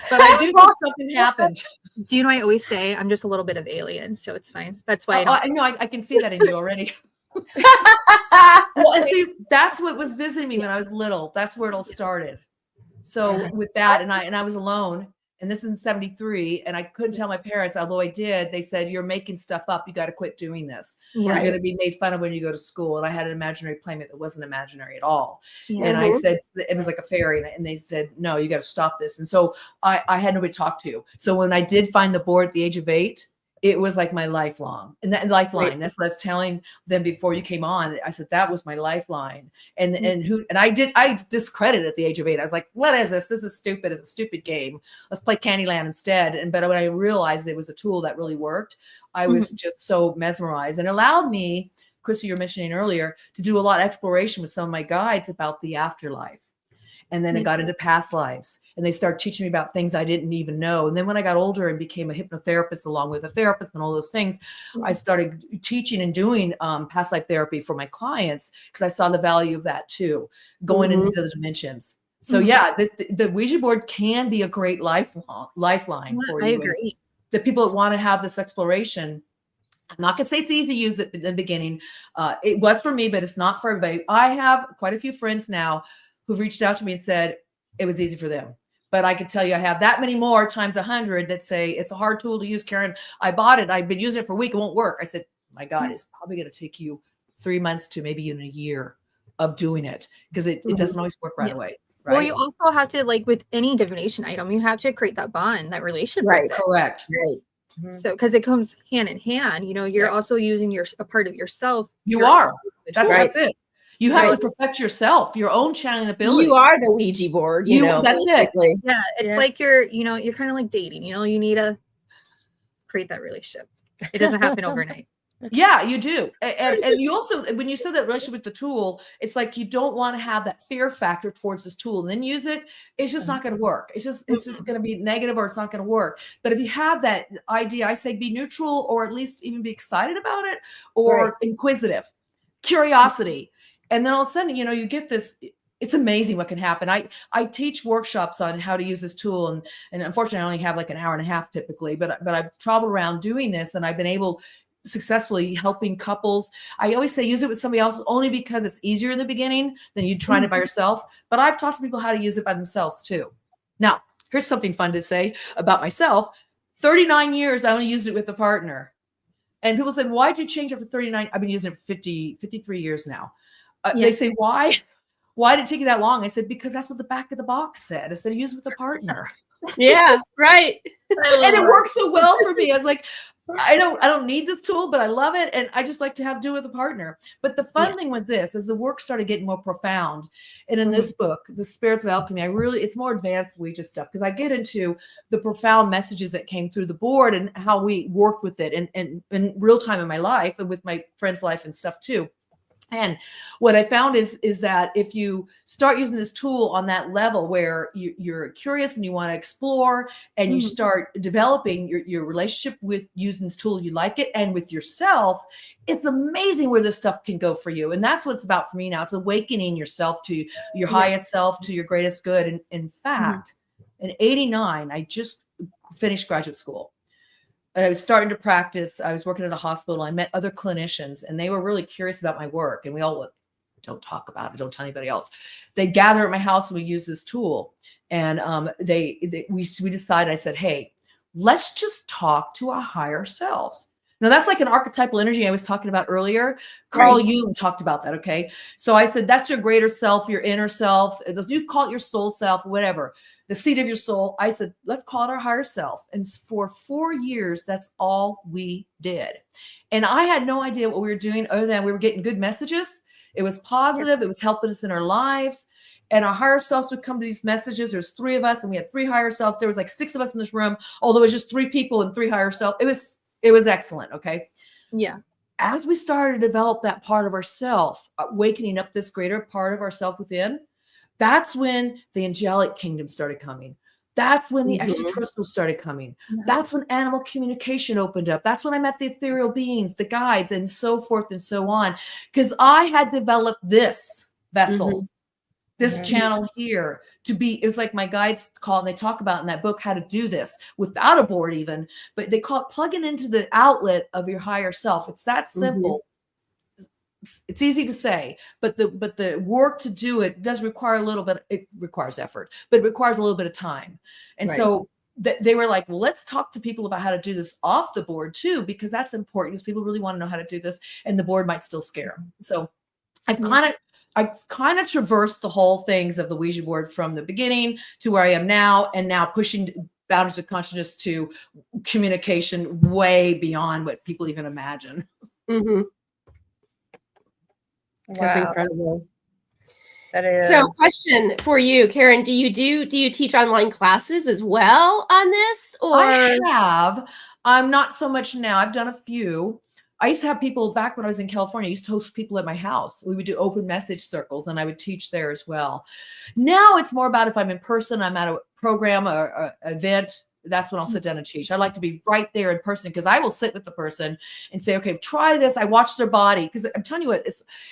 but I do think something happened." Do you know? I always say I'm just a little bit of alien, so it's fine. That's why I know. I can see that in you already. Well, and see, that's what was visiting me when I was little. That's where it all started. So with that, and I was alone, and this is in 73, and I couldn't tell my parents, although I did. They said, "You're making stuff up. You got to quit doing this. You're going to be made fun of when you go to school." And I had an imaginary playmate that wasn't imaginary at all. And I said, it was like a fairy, and they said, "No, you got to stop this." And so I had nobody to talk to. So when I did find the board at the age of 8, it was like my lifelong, and that lifeline. That's what I was telling them before you came on. I said that was my lifeline, and I discredited at the age of 8. I was like, "What is this? This is stupid. It's a stupid game. Let's play Candyland instead." But when I realized it was a tool that really worked, I was just so mesmerized, and allowed me, Chrissy, you were mentioning earlier, to do a lot of exploration with some of my guides about the afterlife. And then it got into past lives, and they started teaching me about things I didn't even know. And then when I got older and became a hypnotherapist along with a therapist and all those things, I started teaching and doing past life therapy for my clients because I saw the value of that too, going into the dimensions. So yeah, the Ouija board can be a great lifeline for you. I agree. The people that want to have this exploration, I'm not going to say it's easy to use it in the beginning. It was for me, but it's not for everybody. I have quite a few friends now who've reached out to me and said it was easy for them. But I could tell you I have that many more times 100 that say it's a hard tool to use, Karen. I bought it. I've been using it for a week. It won't work. I said, my God, it's probably going to take you 3 months to maybe even a year of doing it because it doesn't always work right away. Right? Well, you also have to, like with any divination item, you have to create that bond, that relationship. Right. Correct. Right. So, because it comes hand in hand, you're also using a part of yourself. You are. That's it. You have to perfect yourself, your own channeling ability. You are the Ouija board. You know, that's basically. it. Yeah, it's like you're kind of like dating. You need to create that relationship. It doesn't happen overnight. Yeah, you do. And you also, when you said that relationship with the tool, it's like you don't want to have that fear factor towards this tool and then use it. It's just not going to work. It's just going to be negative, or it's not going to work. But if you have that idea, I say be neutral, or at least even be excited about it, or inquisitive, curiosity. And then all of a sudden, you get this. It's amazing what can happen. I teach workshops on how to use this tool, and unfortunately, I only have like an hour and a half typically. But I've traveled around doing this, and I've been able successfully helping couples. I always say use it with somebody else only because it's easier in the beginning than you trying it by yourself. But I've taught some people how to use it by themselves too. Now, here's something fun to say about myself. 39 years, I only used it with a partner. And people said, why'd you change after 39? I've been using it for 53 years now. They say, why? Why did it take you that long? I said, because that's what the back of the box said. I said, use it with a partner. Yeah, right. And it works so well for me. I was like, I don't need this tool, but I love it. And I just like to do it with a partner. But the fun thing was this, as the work started getting more profound. And in this book, The Spirits of Alchemy, it's more advanced Ouija stuff because I get into the profound messages that came through the board and how we worked with it and in real time in my life and with my friend's life and stuff too. And what I found is that if you start using this tool on that level where you're curious and you want to explore and you start developing your relationship with using this tool, you like it, and with yourself, it's amazing where this stuff can go for you. And that's what it's about for me now. It's awakening yourself to your highest self, to your greatest good. And in fact, in 89, I just finished graduate school. I was starting to practice. I was working at a hospital. I met other clinicians, and they were really curious about my work. And we all don't talk about it. Don't tell anybody else. They gather at my house, and we use this tool. And we decided. I said, "Hey, let's just talk to our higher selves." Now that's like an archetypal energy I was talking about earlier. Carl Jung talked about that. Okay. So I said, that's your greater self, your inner self. You call it your soul self, whatever, the seat of your soul. I said, let's call it our higher self. And for 4 years, that's all we did. And I had no idea what we were doing other than we were getting good messages. It was positive. It was helping us in our lives. And our higher selves would come to these messages. There's 3 of us and we had 3 higher selves. There was like 6 of us in this room, although it was just 3 people and 3 higher selves. It was excellent. Okay. Yeah. As we started to develop that part of ourself, awakening up this greater part of ourself within, that's when the angelic kingdom started coming. That's when the extraterrestrials started coming. That's when animal communication opened up. That's when I met the ethereal beings, the guides, and so forth and so on. Because I had developed this vessel, this channel here to be, it's like my guides call it, and they talk about in that book how to do this without a board even, but they call it plugging into the outlet of your higher self. It's that simple. It's easy to say, but the work to do it does require a little bit. It requires effort, but it requires a little bit of time. And so they were like, well, let's talk to people about how to do this off the board too, because that's important because people really want to know how to do this and the board might still scare them. So I kind of traversed the whole things of the Ouija board from the beginning to where I am now, and now pushing boundaries of consciousness to communication way beyond what people even imagine. That's incredible. That is. So, question for you, Karen: do you teach online classes as well on this, or? I have. I'm not so much now. I've done a few. I used to have people back when I was in California. I used to host people at my house. We would do open message circles and I would teach there as well. Now it's more about if I'm in person, I'm at a program or an event, that's when I'll sit down and teach. I like to be right there in person because I will sit with the person and say, okay, try this. I watch their body. Because I'm telling you what,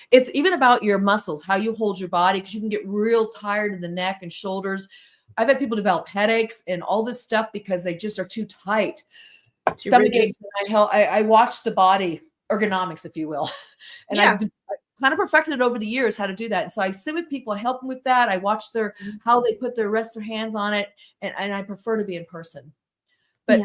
it's even about your muscles, how you hold your body, because you can get real tired in the neck and shoulders. I've had people develop headaches and all this stuff because they just are too tight. Stomach aches. I watch the body ergonomics, if you will. And I've kind of perfected it over the years how to do that. And so I sit with people, I help them with that. I watch how they rest their hands on it. And I prefer to be in person. But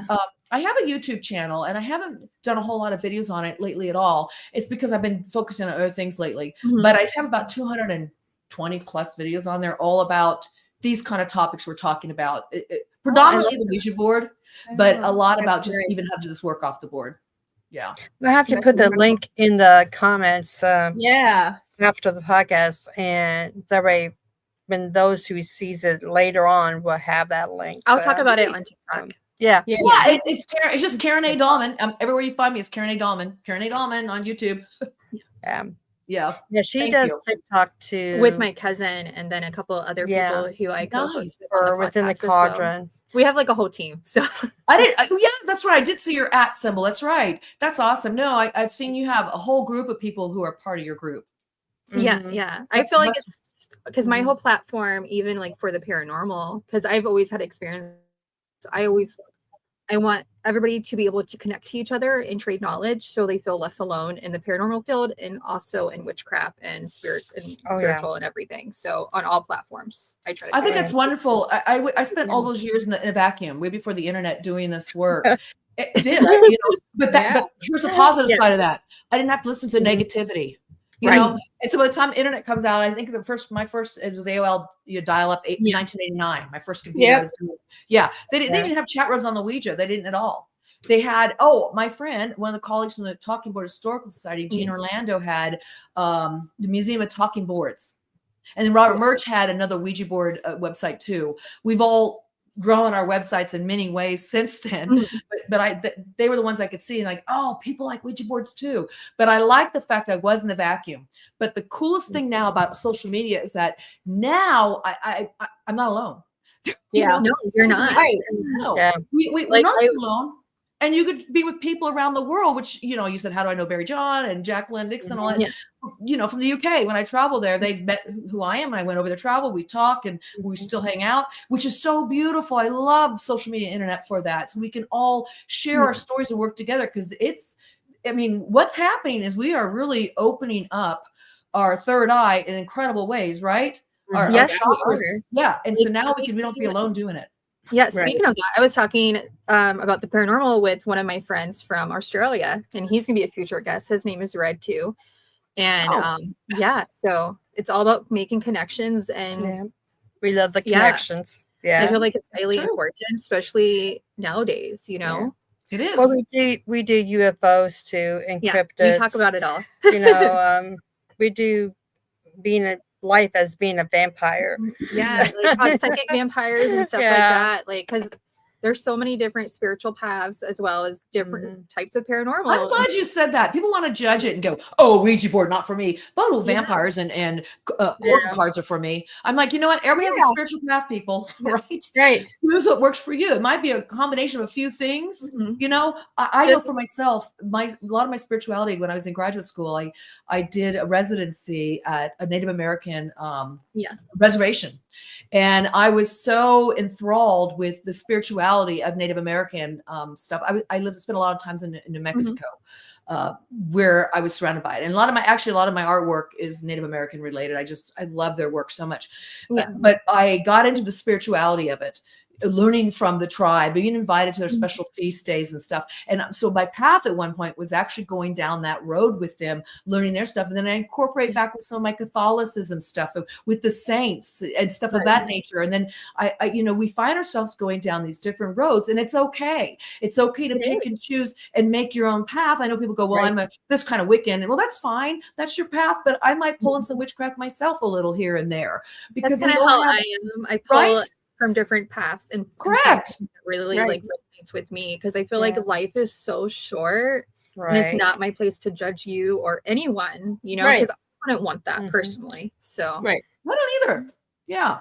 I have a YouTube channel and I haven't done a whole lot of videos on it lately at all. It's because I've been focusing on other things lately. But I have about 220 plus videos on there, all about these kind of topics we're talking about. Predominantly the Ouija board, but a lot about just even how to just work off the board. Yeah. We'll have to put the link in the comments after the podcast, and that way when those who sees it later on will have that link. I'll talk about it on TikTok. It's just Karen A. Dahlman. Everywhere you find me is Karen A. Dahlman. Karen A. Dahlman on YouTube. Yeah, she does TikTok too with my cousin and then a couple other people who I co-host or within the cauldron. Well. We have like a whole team. So that's right. I did see your @ symbol. That's right. That's awesome. No, I've seen you have a whole group of people who are part of your group. Yeah. I feel like it's because my whole platform, even like for the paranormal, because I've always had experience. I want everybody to be able to connect to each other and trade knowledge so they feel less alone in the paranormal field and also in witchcraft and spirit and spiritual and everything. So on all platforms, I try to. I think that's wonderful. I spent all those years in a vacuum way before the internet doing this work. It did, but here's the positive side of that. I didn't have to listen to the negativity. You know, and so by the time internet comes out, I think my first it was AOL, you dial up 1989. My first computer was they didn't have chat rooms on the Ouija. They didn't at all. They had my friend, one of the colleagues from the Talking Board Historical Society, Gene Orlando, had the Museum of Talking Boards, and then Robert Murch had another Ouija board website too. We've all grown our websites in many ways since then, but they were the ones I could see, and like, people like Ouija boards too. But I like the fact I was in the vacuum. But the coolest thing now about social media is that now I'm not alone. No, you're not. Right. No, we're not alone. And you could be with people around the world, which, you said, how do I know Barry John and Jacqueline Dixon, all that, from the UK. When I travel there, they met who I am. And I went over there, travel, we talk, and we still hang out, which is so beautiful. I love social media, internet for that. So we can all share our stories and work together. Because what's happening is we are really opening up our third eye in incredible ways, right? Our chakras. Yeah. And so now we don't have to be alone doing it. Yeah, speaking of that, I was talking about the paranormal with one of my friends from Australia, and he's gonna be a future guest. His name is Red too. And yeah, so it's all about making connections, and we love the connections. I feel like it's highly important, especially nowadays, you know. It is. Well, we do UFOs too, encrypted. You talk about it all. You know, we do life as being a vampire. Yeah, like psychic vampires and stuff like that. Like, because there's so many different spiritual paths as well as different types of paranormal. I'm glad you said that. People want to judge it and go, "Oh, Ouija board, not for me." But vampires and oracle cards are for me. I'm like, you know what? Everybody has a spiritual path, people, right? Right. Here's what works for you. It might be a combination of a few things. You know, I know for myself, a lot of my spirituality. When I was in graduate school, I did a residency at a Native American reservation, and I was so enthralled with the spirituality of Native American stuff. I spent a lot of times in New Mexico, where I was surrounded by it. And a lot of my artwork is Native American related. I love their work so much. But I got into the spirituality of it, learning from the tribe, being invited to their special feast days and stuff. And so my path at one point was actually going down that road with them, learning their stuff. And then I incorporate back with some of my Catholicism stuff with the saints and stuff of that nature. And then we find ourselves going down these different roads, and it's okay. It's okay to pick and choose and make your own path. I know people go, well, I'm this kind of Wiccan. Well, that's fine. That's your path. But I might pull in some witchcraft myself a little here and there, because that's kind of how I am. I pull from different paths and really like resonates with me, because I feel like life is so short, and it's not my place to judge you or anyone, you know, because I wouldn't want that personally. So I don't either. Yeah.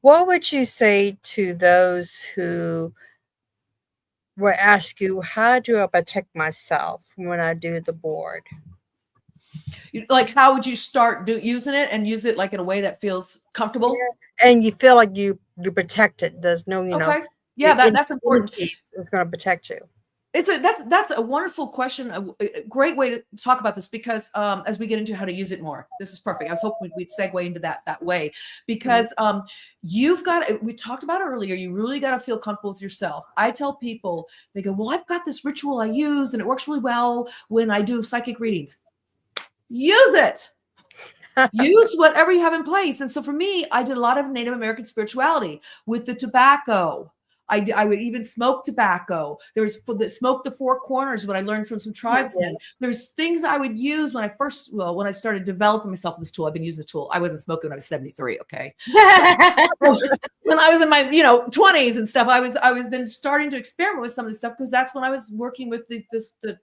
What would you say to those who will ask you, how do I protect myself when I do the board? Like, how would you start using it, and use it like in a way that feels comfortable? And you feel like you protect it. There's no, that's important. It's going to protect you. That's a wonderful question. A great way to talk about this, because as we get into how to use it more, this is perfect. I was hoping we'd segue into that way, because you've got, we talked about it earlier, you really got to feel comfortable with yourself. I tell people, they go, well, I've got this ritual I use and it works really well when I do psychic readings. Use it. Use whatever you have in place. And so for me, I did a lot of Native American spirituality with the tobacco. I would even smoke tobacco. There was smoke the four corners, what I learned from some tribesmen. There's things I would use when I started developing myself with this tool. I've been using this tool. I wasn't smoking when I was 73. Okay. When I was in my 20s and stuff, I was then starting to experiment with some of this stuff, because that's when I was working with the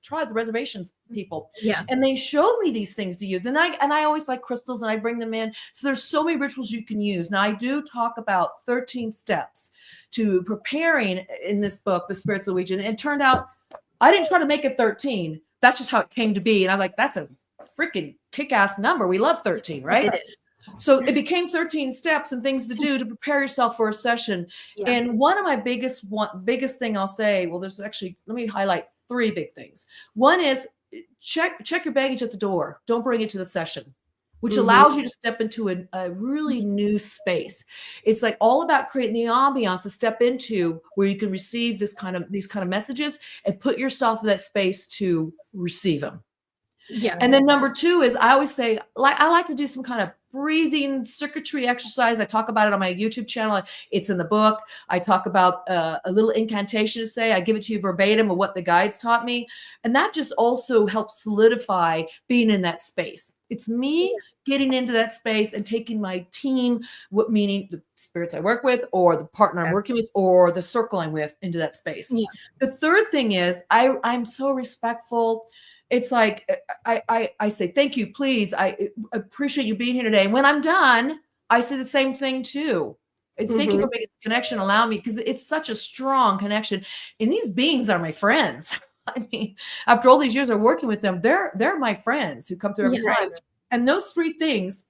tribe, the reservations people. Yeah. And they showed me these things to use. And I always like crystals, and I bring them in. So there's so many rituals you can use. Now I do talk about 13 steps to preparing in this book, The Spirits of Ouija. And it turned out I didn't try to make it 13. That's just how it came to be. And I'm like, that's a freaking kick-ass number. We love 13, right? It is. So it became 13 steps and things to do to prepare yourself for a session. Yeah. And one of my biggest thing I'll say, well, there's actually, let me highlight 3 big things. One is check your baggage at the door. Don't bring it to the session, which allows you to step into a really new space. It's like all about creating the ambiance to step into where you can receive these kind of messages and put yourself in that space to receive them. Yeah. And then number 2 is, I always say, I like to do some kind of breathing circuitry exercise. I talk about it on my YouTube channel. It's in the book. I talk about a little incantation to say. I give it to you verbatim of what the guides taught me. And that just also helps solidify being in that space. It's me getting into that space and taking my team, meaning the spirits I work with, or the partner I'm working with, or the circle I'm with, into that space. Yeah. The third thing is I'm so respectful. It's like, I say, thank you, please. I appreciate you being here today. And when I'm done, I say the same thing too. Thank you for making this connection, allow me, because it's such a strong connection. And these beings are my friends. I mean, after all these years of working with them, they're my friends who come through every time. And those 3 things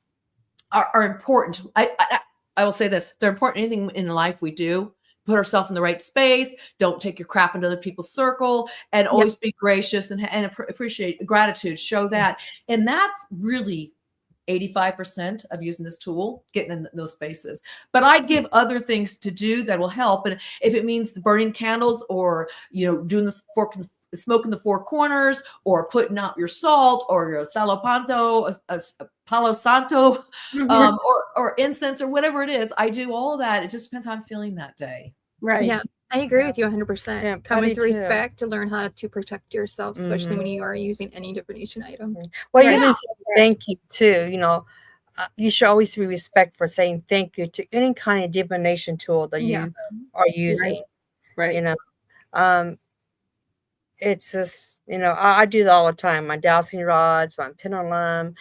are important. I will say this, they're important. Anything in life we do, put ourselves in the right space. Don't take your crap into other people's circle, and always be gracious and appreciate gratitude. Show that. And that's really 85% of using this tool, getting in those spaces. But I give other things to do that will help. And if it means burning candles or, doing this smoking the four corners or putting out your salt or your salopanto, a palo santo, or incense or whatever it is, I do all of that. It just depends how I'm feeling that day. Right. Yeah. I agree with you 100%. Yeah, Come I with do too. respect to learn how to protect yourself, especially when you are using any divination item. Well, Right. even saying thank you too. You should always be respect for saying thank you to any kind of divination tool that you are using. Right. It's just, I do that all the time. My dowsing rods, my pendulum,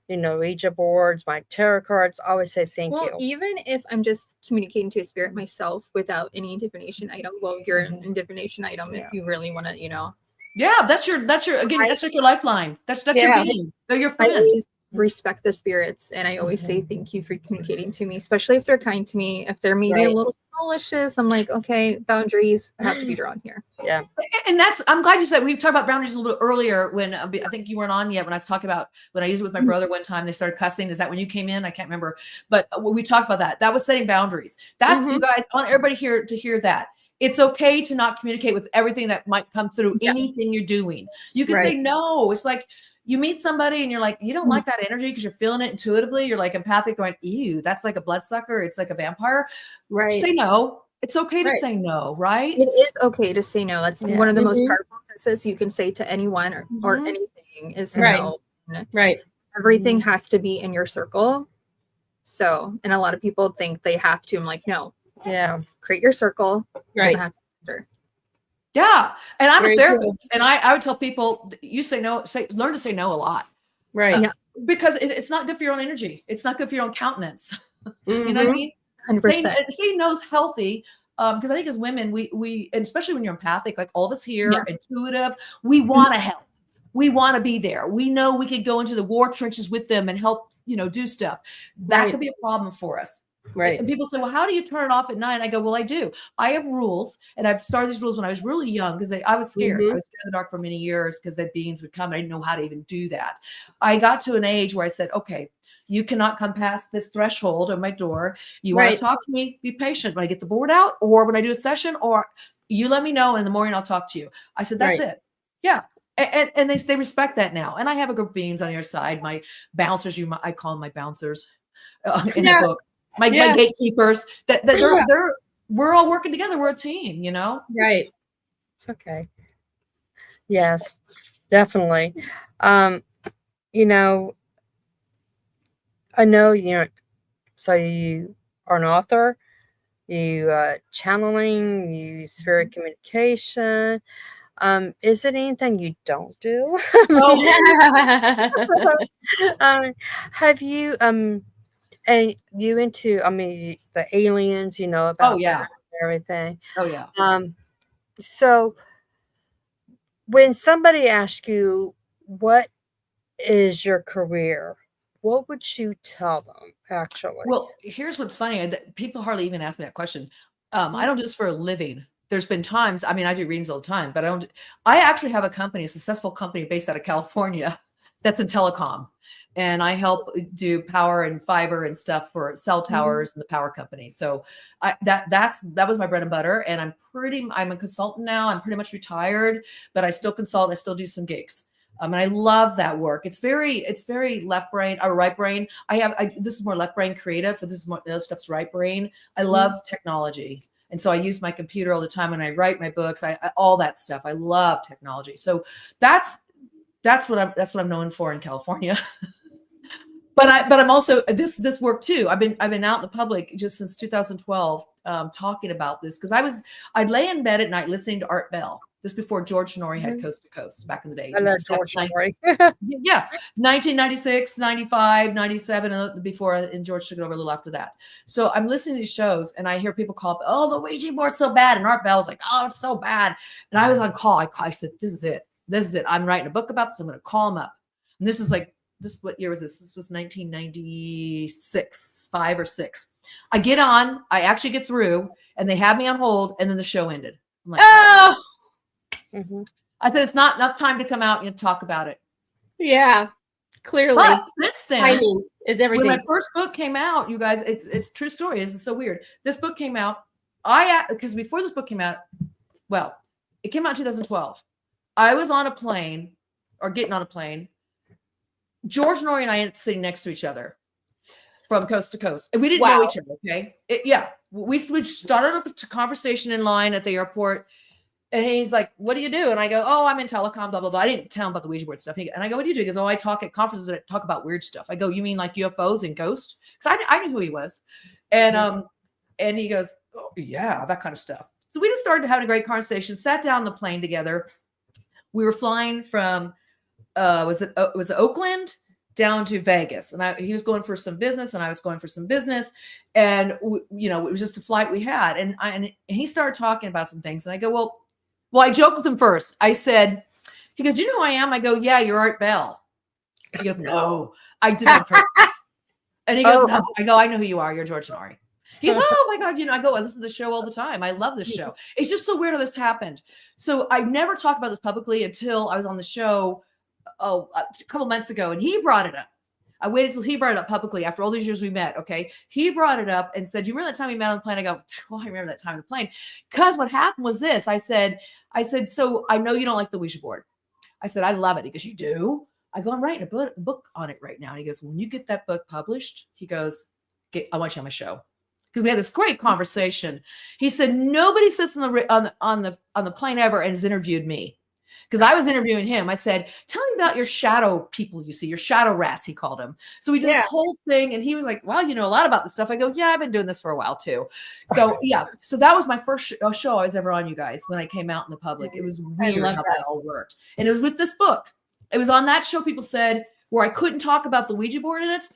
Ouija boards, my tarot cards. I always say thank you. Even if I'm just communicating to a spirit myself without any divination item, you're a divination item if you really want to, Yeah, that's your that's like your lifeline. That's your being. They're your I friend. always respect the spirits, and I always say thank you for communicating to me, especially if they're kind to me. If they're maybe a little malicious, I'm like, okay, boundaries have to be drawn here. Yeah. And I'm glad you said, we talked about boundaries a little earlier when I think you weren't on yet, when I was talking about when I used it with my brother one time, they started cussing. Is that when you came in? I can't remember, but we talked about that. That was setting boundaries. That's you guys, I want everybody here to hear that. It's okay to not communicate with everything that might come through anything you're doing. You can say no. It's like, you meet somebody and you're like, you don't like that energy because you're feeling it intuitively. You're like empathic going, ew, that's like a bloodsucker. It's like a vampire. Right. Say no. It's okay to say no, right? It is okay to say no. That's one of the most powerful sentences you can say to anyone or anything is no. Right. Everything has to be in your circle. So, and a lot of people think they have to. I'm like, no. Yeah. Create your circle. Right. Have to enter. Yeah. And I'm Very a therapist. And I would tell people, you say no, learn to say no a lot. Right. Because it's not good for your own energy. It's not good for your own countenance. You know what I mean? 100%. Saying no is healthy. Because I think as women, we, and especially when you're empathic, like all of us here, intuitive, we want to help. We want to be there. We know we could go into the war trenches with them and help, do stuff. That could be a problem for us. Right. And people say, well, how do you turn it off at night? I go, well, I do. I have rules. And I've started these rules when I was really young because I was scared. I was scared in the dark for many years because the beings would come. I didn't know how to even do that. I got to an age where I said, okay, you cannot come past this threshold of my door. You want to talk to me, be patient when I get the board out or when I do a session, or you let me know in the morning, I'll talk to you. I said, that's it. Yeah. And they respect that now. And I have a group of beings on your side, my bouncers, I call them my bouncers in the book. My gatekeepers, we're all working together. We're a team, Right. It's okay. Yes, definitely. I know, so you are an author, you channeling, you spirit communication. Is it anything you don't do? Have you and you into the aliens, about that and everything. Oh yeah. So when somebody asks you what is your career, what would you tell them actually? Well, here's what's funny. People hardly even ask me that question. I don't do this for a living. There's been times, I do readings all the time, but I actually have a successful company based out of California that's in telecom. And I help do power and fiber and stuff for cell towers and the power company. So that was my bread and butter. And I'm a consultant now. I'm pretty much retired, but I still consult. I still do some gigs. And I love that work. It's very left brain or right brain. This is more left brain creative, but this is more, the other stuff's right brain. I love technology. And so I use my computer all the time when I write my books, all that stuff. I love technology. So that's what I'm known for in California. But I'm also this work too. I've been out in the public just since 2012 talking about this because I'd lay in bed at night listening to Art Bell just before George Norrie had Coast to Coast back in the day. I love George Norrie. Yeah, 1996, 95, 97, and before, and George took it over a little after that. So I'm listening to these shows and I hear people call, oh, the Ouija board's so bad. And Art Bell's like, oh, it's so bad. And I was on call. I said, this is it. I'm writing a book about this. I'm going to call him up. And what year was this? This was 1996, 5 or 6. I get on, I actually get through, and they have me on hold, and then the show ended. I'm like, oh. I said, it's not enough time to come out and talk about it. Yeah. Clearly, But since then, timing is everything. when my first book came out, you guys, it's true story. This is so weird. This book came out. Because before this book came out, well, it came out in 2012. I was on a plane or getting on a plane. George Norrie and I ended up sitting next to each other from coast to coast. And we didn't know each other, okay? We started up a conversation in line at the airport. And he's like, what do you do? And I go, oh, I'm in telecom, blah, blah, blah. I didn't tell him about the Ouija board stuff. And I go, what do you do? He goes, oh, I talk at conferences that talk about weird stuff. I go, you mean like UFOs and ghosts? Because I knew who he was. And he goes, oh, yeah, that kind of stuff. So we just started having a great conversation, sat down on the plane together. We were flying from, was it Oakland down to Vegas. And he was going for some business and I was going for some business. And, it was just a flight we had. And he started talking about some things. And I go, well, I joked with him first. I said, he goes, you know who I am? I go, yeah, you're Art Bell. He goes, no, I didn't. And he goes, no. I go, I know who you are. You're George Norrie. He goes, oh my God, I go, I listen to the show all the time. I love this show. It's just so weird how this happened. So I never talked about this publicly until I was on the show a couple months ago, and he brought it up. I waited till he brought it up publicly after all these years we met. Okay. He brought it up and said, you remember that time we met on the plane? I go, well, I remember that time on the plane. Because what happened was this. I said, so I know you don't like the Ouija board. I said, I love it. He goes, you do? I go, I'm writing a book on it right now. And he goes, when you get that book published, he goes, I want you on my show. Because we had this great conversation. He said, nobody sits on the plane ever and has interviewed me. Because I was interviewing him. I said, tell me about your shadow people you see, your shadow rats, he called them. So we did this whole thing. And he was like, well, you know a lot about this stuff. I go, yeah, I've been doing this for a while too. So So that was my first show I was ever on, you guys, when I came out in the public. It was weird how that all worked. And it was with this book. It was on that show. People said, where I couldn't talk about the Ouija board in it.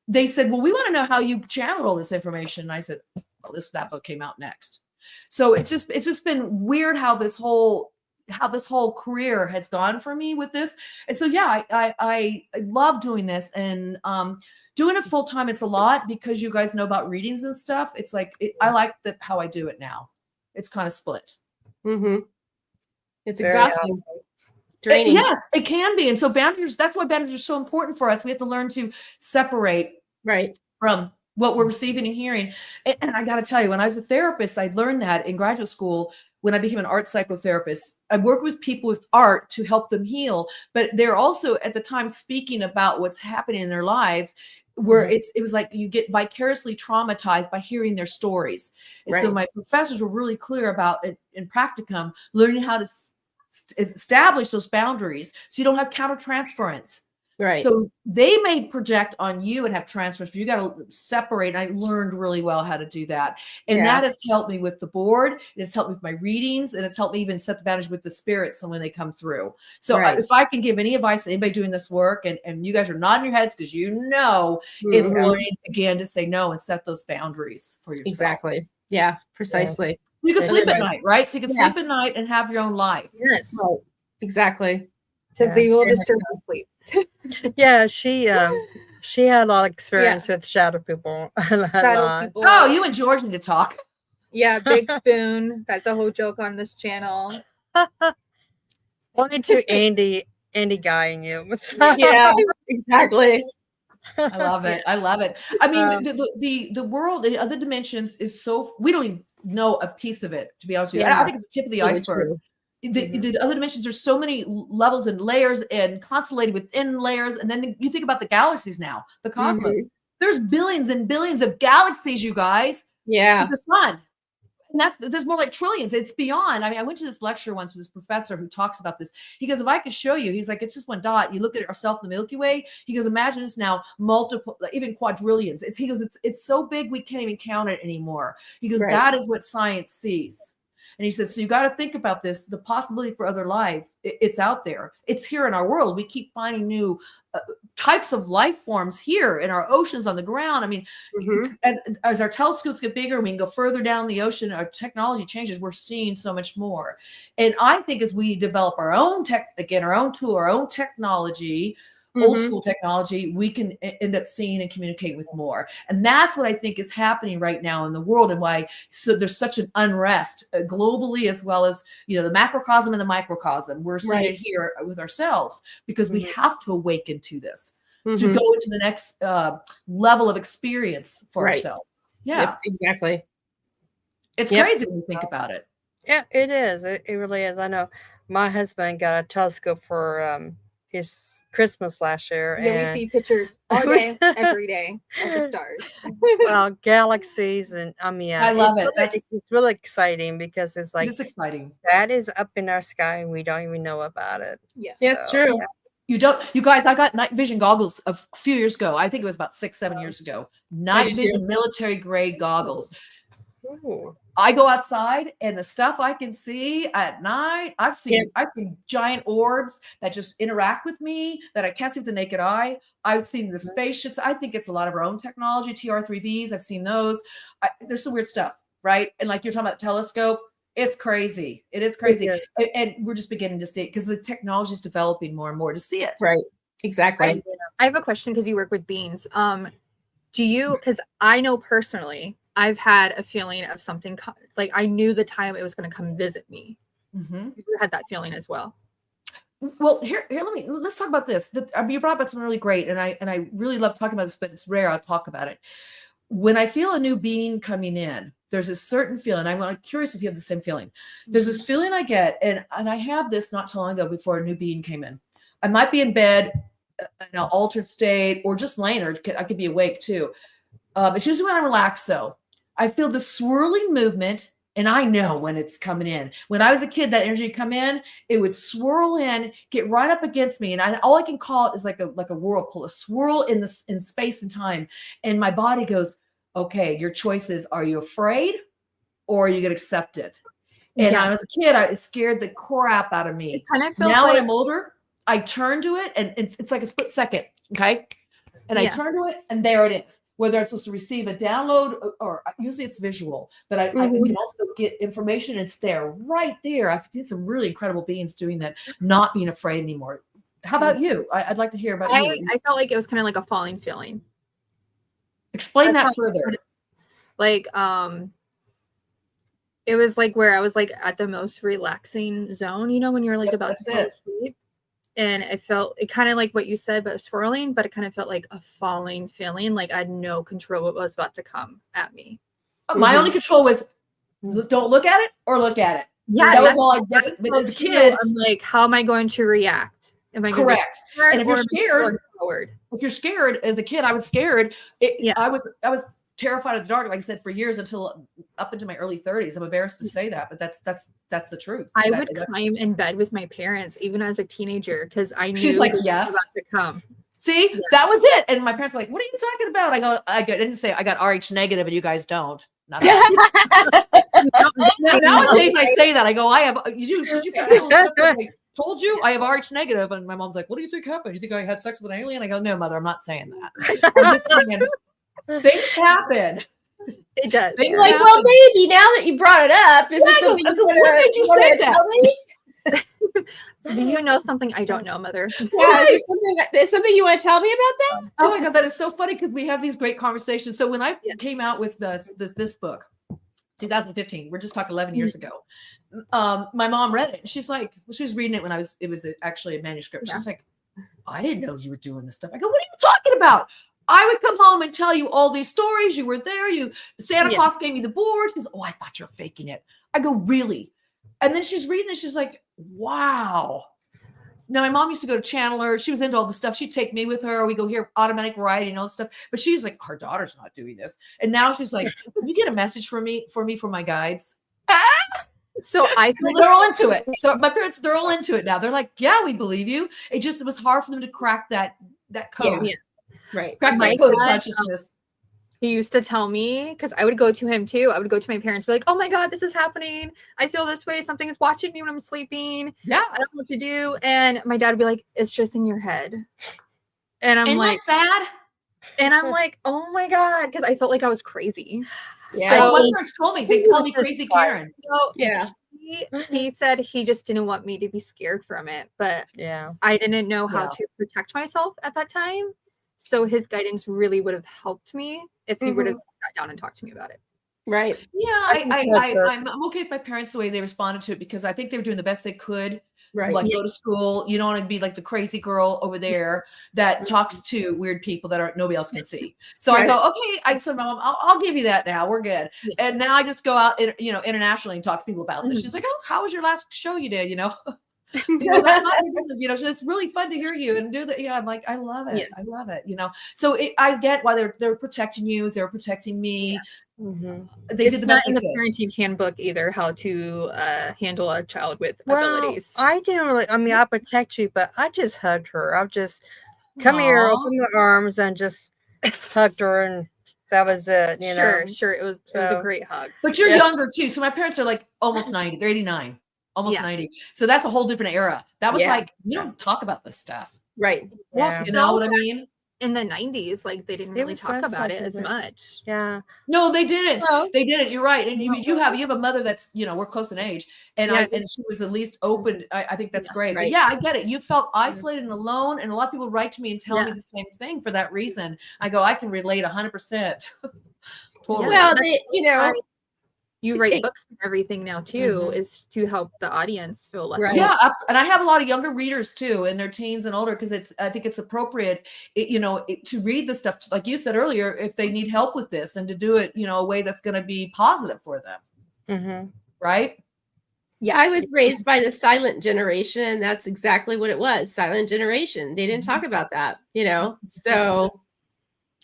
They said, well, we want to know how you channeled all this information. And I said, well, that book came out next. So it's just been weird how this whole career has gone for me with this. And so, yeah, I love doing this and doing it full time. It's a lot because you guys know about readings and stuff. It's like, I like how I do it now. It's kind of split. Mm-hmm. It's exhausting. Awesome. Draining. Yes, it can be. And so that's why boundaries are so important for us. We have to learn to separate from what we're receiving and hearing. And I got to tell you, when I was a therapist, I learned that in graduate school. When I became an art psychotherapist, I work with people with art to help them heal. But they're also at the time speaking about what's happening in their life, where it was like you get vicariously traumatized by hearing their stories. And so my professors were really clear about in practicum, learning how to establish those boundaries so you don't have countertransference. Right. So they may project on you and have transference, but you got to separate. And I learned really well how to do that. And that has helped me with the board. And it's helped me with my readings. And it's helped me even set the boundaries with the spirits when they come through. So if I can give any advice to anybody doing this work, and you guys are nodding your heads because it's learning again to say no and set those boundaries for yourself. Exactly. Yeah, precisely. You can sleep at night, right? So you can sleep at night and have your own life. Yes. Right. Exactly. To be able to sleep. Yeah, she had a lot of experience with shadow people. Shadow people. Oh, you and George need to talk. Yeah, Big Spoon. That's a whole joke on this channel. Only two Andy guying you. Yeah, exactly. I love it. I love it. I mean, the world, the other dimensions is so, we don't even know a piece of it, to be honest with you. I think it's the tip of the iceberg. The other dimensions, there's so many levels and layers and constellated within layers. And then you think about the galaxies now, the cosmos. There's billions and billions of galaxies, you guys. Yeah. With the sun. And there's more like trillions. It's beyond. I mean, I went to this lecture once with this professor who talks about this. He goes, if I could show you, he's like, it's just one dot. You look at ourselves in the Milky Way. He goes, imagine this now, multiple, even quadrillions. He goes, it's so big we can't even count it anymore. He goes, that is what science sees. And he says, so you got to think about this, the possibility for other life. It's out there. It's here in our world. We keep finding new types of life forms here in our oceans, on the ground. I mean, as our telescopes get bigger, we can go further down the ocean. Our technology changes. We're seeing so much more. And I think as we develop our own our own tool, our own technology, old school technology, we can end up seeing and communicate with more. And that's what I think is happening right now in the world, and why there's such an unrest globally, as well as, the macrocosm and the microcosm. We're seeing it here with ourselves because we have to awaken to this. to go into the next level of experience for ourselves. Yeah, Yep, exactly. It's crazy when you think about it. Yeah, it is. It really is. I know my husband got a telescope for his Christmas last year. Yeah, and we see pictures all day, every day of the stars. well, galaxies, and I love it. It's really exciting because it's like It's exciting. that is up in our sky and we don't even know about it. Yeah, It's true. You guys, I got night vision goggles a few years ago. I think it was about 6-7 years ago. Night vision military grade goggles. Ooh. I go outside and the stuff I can see at night, I've seen giant orbs that just interact with me that I can't see with the naked eye. I've seen the spaceships. I think it's a lot of our own technology, TR-3Bs. I've seen those. There's some weird stuff, right? And like you're talking about telescope, it's crazy. It is crazy. And we're just beginning to see it because the technology is developing more and more to see it. Right. Exactly. I have a question because you work with beings. Do you, because I know personally, I've had a feeling of something like I knew the time it was going to come visit me. You had that feeling as well. Well, here, let's talk about this. You brought up something really great, and I really love talking about this, but it's rare I'll talk about it. When I feel a new being coming in, there's a certain feeling. I'm curious if you have the same feeling. There's this feeling I get, and I have this not too long ago before a new being came in. I might be in bed in an altered state, or just laying, or I could be awake too. It's usually when I'm relaxed, though. I feel the swirling movement, and I know when it's coming in. When I was a kid, that energy would come in, it would swirl in, get right up against me, and all I can call it is like a whirlpool, a swirl in space and time. And my body goes, okay, your choice is, are you afraid or are you going to accept it? And I was a kid, it scared the crap out of me. Now when I'm older, I turn to it, and it's like a split second, okay? And I turn to it, and there it is. Whether I'm supposed to receive a download or usually it's visual, but I can also get information. It's there, right there. I've seen some really incredible beings doing that, not being afraid anymore. How about you? I'd like to hear about you. I felt like it was kind of like a falling feeling. Explain that further. Like, it was like where I was like at the most relaxing zone, you know, when you're like about to go to sleep. And it kind of like what you said, but swirling, but it kind of felt like a falling feeling. Like I had no control what was about to come at me. My only control was don't look at it or look at it. Yeah. That was all I did. But as a kid, I'm like, how am I going to react? Am I correct? And if you're scared, forward? If you're scared, as a kid, I was scared. I was terrified of the dark, like I said, for years until up into my early 30s. I'm embarrassed to say that, but that's the truth. I would climb in bed with my parents even as a teenager because I knew she's like, yes, about to come. See, that was it. And my parents were like, "What are you talking about?" I didn't say I got RH negative and you guys don't. Nowadays I say that. I go, I have. Did you feel stuff that I told you I have RH negative? And my mom's like, "What do you think happened? You think I had sex with an alien?" I go, "No, mother, I'm not saying that. I'm just saying things happen." It does. Things like, well, maybe now that you brought it up, is there something when did you say that? Do you know something I don't know, Mother? Yeah, is there something you want to tell me about that? Oh my God, that is so funny because we have these great conversations. So when I came out with this book, 2015, we're just talking 11 years ago. My mom read it. And she's like, she was reading it when it was actually a manuscript. She's like, I didn't know you were doing this stuff. I go, what are you talking about? I would come home and tell you all these stories. You were there. Santa Claus gave me the board. She goes, oh, I thought you're faking it. I go, really? And then she's reading it. She's like, wow. Now, my mom used to go to Chandler. She was into all this stuff. She'd take me with her. We go hear automatic writing and all this stuff. But she's like, her daughter's not doing this. And now she's like, can you get a message for me from my guides? So I feel they're all into it. So my parents, they're all into it now. They're like, yeah, we believe you. It was hard for them to crack that code. Yeah. Right. Crack that code of consciousness. He used to tell me, because I would go to him too. I would go to my parents, be like, oh my God, this is happening. I feel this way. Something is watching me when I'm sleeping. Yeah. I don't know what to do. And my dad would be like, it's just in your head. And I'm like, sad. And I'm like, oh my God. Because I felt like I was crazy. Yeah. So my parents told me, they called me crazy Karen. So he said he just didn't want me to be scared from it. But I didn't know how to protect myself at that time. So his guidance really would have helped me if he would have sat down and talked to me about it. Right. Yeah, just love her. I'm okay with my parents the way they responded to it because I think they were doing the best they could. Right. Like go to school. You don't want to be like the crazy girl over there that talks to weird people that nobody else can see. So I Right. go, okay. I said, Mom, I'll give you that now. We're good. Yeah. And now I just go out, internationally and talk to people about this. She's like, oh, how was your last show you did? That's not your business, so it's really fun to hear you and do that. Yeah, I'm like, I love it. Yeah. I love it. So I get why they're protecting you as they're protecting me. They did the best in they the could. parenting handbook either how to handle a child with Well, abilities. I didn't really. I mean, I protect you, but I just hugged her. I just come here, Aw. open my arms, and just hugged her, and that was it. Sure. It was a So- great hug. But you're Yeah. younger too. So my parents are like almost 90. They're 89, almost Yeah. 90. So that's a whole different era. That was Yeah. like, you don't talk about this stuff. Right. Yeah. You know what I mean? In the 90s, like they didn't It really was talk less about like it as that. much. Yeah. No, they didn't. Well, They didn't. You're right. And you have a mother that's, we're close in age. And Yeah. and she was at least open. I think that's great. But Right. yeah, I get it. You felt isolated and alone. And a lot of people write to me and tell me Yeah. the same thing for that reason. I go, I can relate 100%. Totally. well, You write books and everything now too, is to help the audience feel less Right. Yeah, and I have a lot of younger readers too, in their teens and older, because I think it's appropriate, to read the stuff, like you said earlier, if they need help with this, and to do it, a way that's going to be positive for them, right? Yeah, I was raised by the silent generation, and that's exactly what it was. Silent generation. They didn't talk about that, so.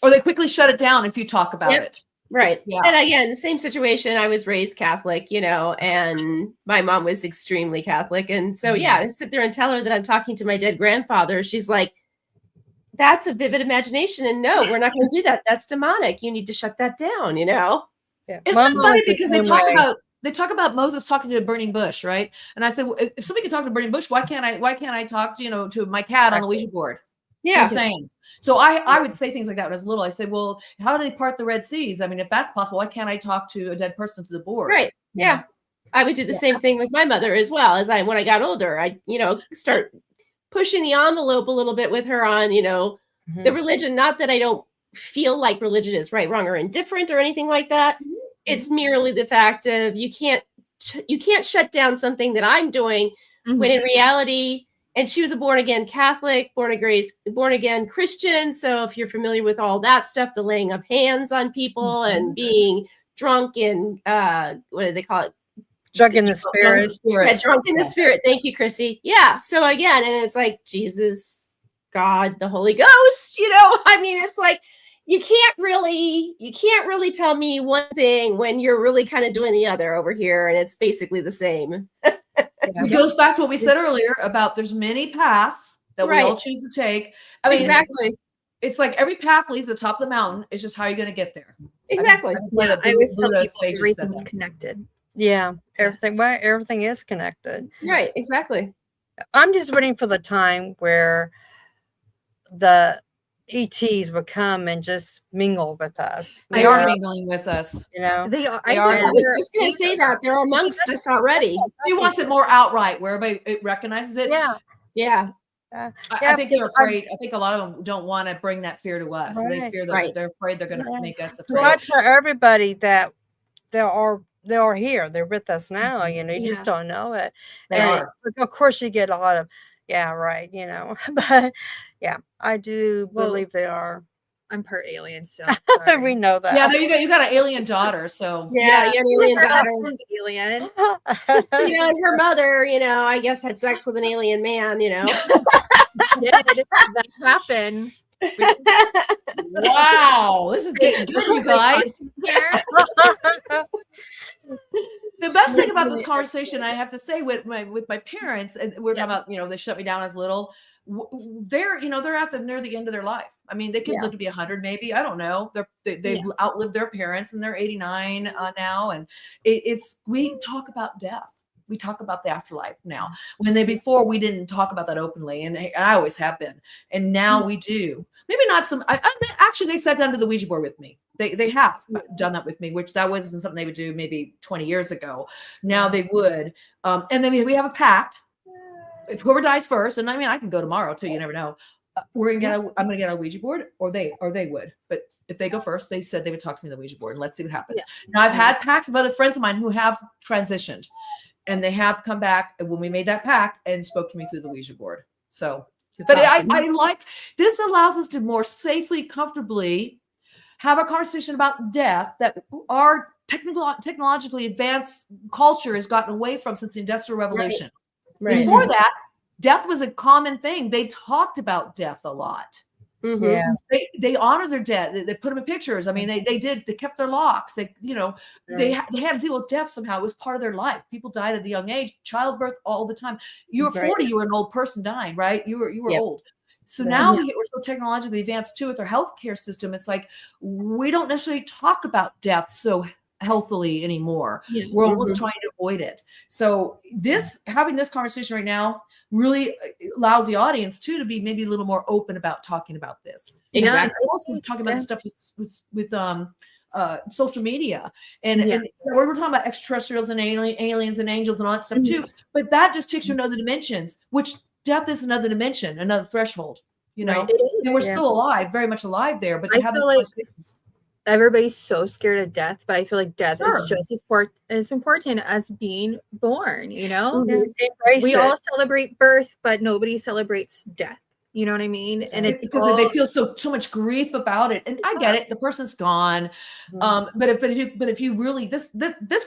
Or they quickly shut it down if you talk about Yep. it. Right. Yeah. And again, the same situation. I was raised Catholic, and my mom was extremely Catholic. And so, yeah, I sit there and tell her that I'm talking to my dead grandfather. She's like, that's a vivid imagination. And no, we're not going to do that. That's demonic. You need to shut that down, Yeah. Isn't Mom that funny? was the Because they same talk way. about Moses talking to a burning bush, right? And I said, well, if somebody can talk to a burning bush, why can't I talk to my cat on the Ouija board? Yeah. The same. So I would say things like that when I was little. I said, well, how do they part the Red Seas? I mean, if that's possible, why can't I talk to a dead person to the board? Right. Yeah. I would do the same thing with my mother as well. When I got older, I, start pushing the envelope a little bit with her on, the religion. Not that I don't feel like religion is right, wrong, or indifferent or anything like that. It's merely the fact of you can't shut down something that I'm doing when in reality. And she was a born again Catholic, born again Christian. So if you're familiar with all that stuff, the laying of hands on people and being drunk in what do they call it? Drunk in the spirit. Yeah, drunk in the spirit. Thank you, Chrissy. Yeah. So again, and it's like Jesus, God, the Holy Ghost. I mean, it's like you can't really tell me one thing when you're really kind of doing the other over here, and it's basically the same. It goes back to what we said earlier about there's many paths that we all choose to take. I mean, Exactly. It's like every path leads to the top of the mountain. It's just how you're going to get there. Exactly. I always tell people everything's connected. Yeah. Everything is connected. Right. Exactly. I'm just waiting for the time where the ETs would come and just mingle with us. They are mingling with us. They are. I was just going to say that they're amongst us already. She wants it more outright, where everybody recognizes it. Yeah. Yeah. I think they're afraid. I think a lot of them don't want to bring that fear to us. Right. They fear that they're afraid they're going to make us afraid. So I tell everybody that they are here. They're with us now. You just don't know it. They are. Of course, you get a lot of, but yeah, I do believe they are. I'm part alien, so We know that. Yeah, there you go. You got an alien daughter, so Yeah, alien daughter. Alien. And her mother, I guess had sex with an alien man, That happened. Wow, this is getting good, you guys. The best thing about this conversation, I have to say, with my parents, and we're talking about, they shut me down as little. They're near the end of their life. I mean, they could live to be 100, maybe. I don't know. They've outlived their parents, and they're 89 now. And we talk about death. We talk about the afterlife now. Before we didn't talk about that openly, and I always have been, and now we do. Maybe not some. Actually, they sat down to the Ouija board with me. They have done that with me, which that wasn't something they would do maybe 20 years ago. Now they would, and then we have a pact. If whoever dies first, and I mean, I can go tomorrow too. You never know. I'm going to get a Ouija board, or they would. But if they go first, they said they would talk to me on the Ouija board, and let's see what happens. Yeah. Now, I've had pacts of other friends of mine who have transitioned, and they have come back when we made that pact and spoke to me through the Ouija board. So, but awesome. I like this, allows us to more safely, comfortably have a conversation about death that our technologically advanced culture has gotten away from since the Industrial Revolution. Right. Before that, death was a common thing. They talked about death a lot. Mm-hmm. Yeah. They honor their dead. They put them in pictures. I mean, they kept their locks. They had to deal with death somehow. It was part of their life. People died at a young age, childbirth all the time. You were 40, you were an old person dying, right? You were old. So now we're so technologically advanced too with our healthcare system. It's like we don't necessarily talk about death so healthily anymore. Yeah. We're almost trying to avoid it. So having this conversation right now really allows the audience too to be maybe a little more open about talking about this. Exactly. Also talking about this stuff with social media and we're talking about extraterrestrials and aliens and angels and all that stuff too. But that just takes you to other dimensions, which death is another dimension, another threshold. And we're still alive, very much alive there. But to have these conversations. Everybody's so scared of death, but I feel like death is just as important as being born, We all celebrate birth, but nobody celebrates death. You know what I mean? And it's because they feel so much grief about it. And I get it. The person's gone. But if you really, this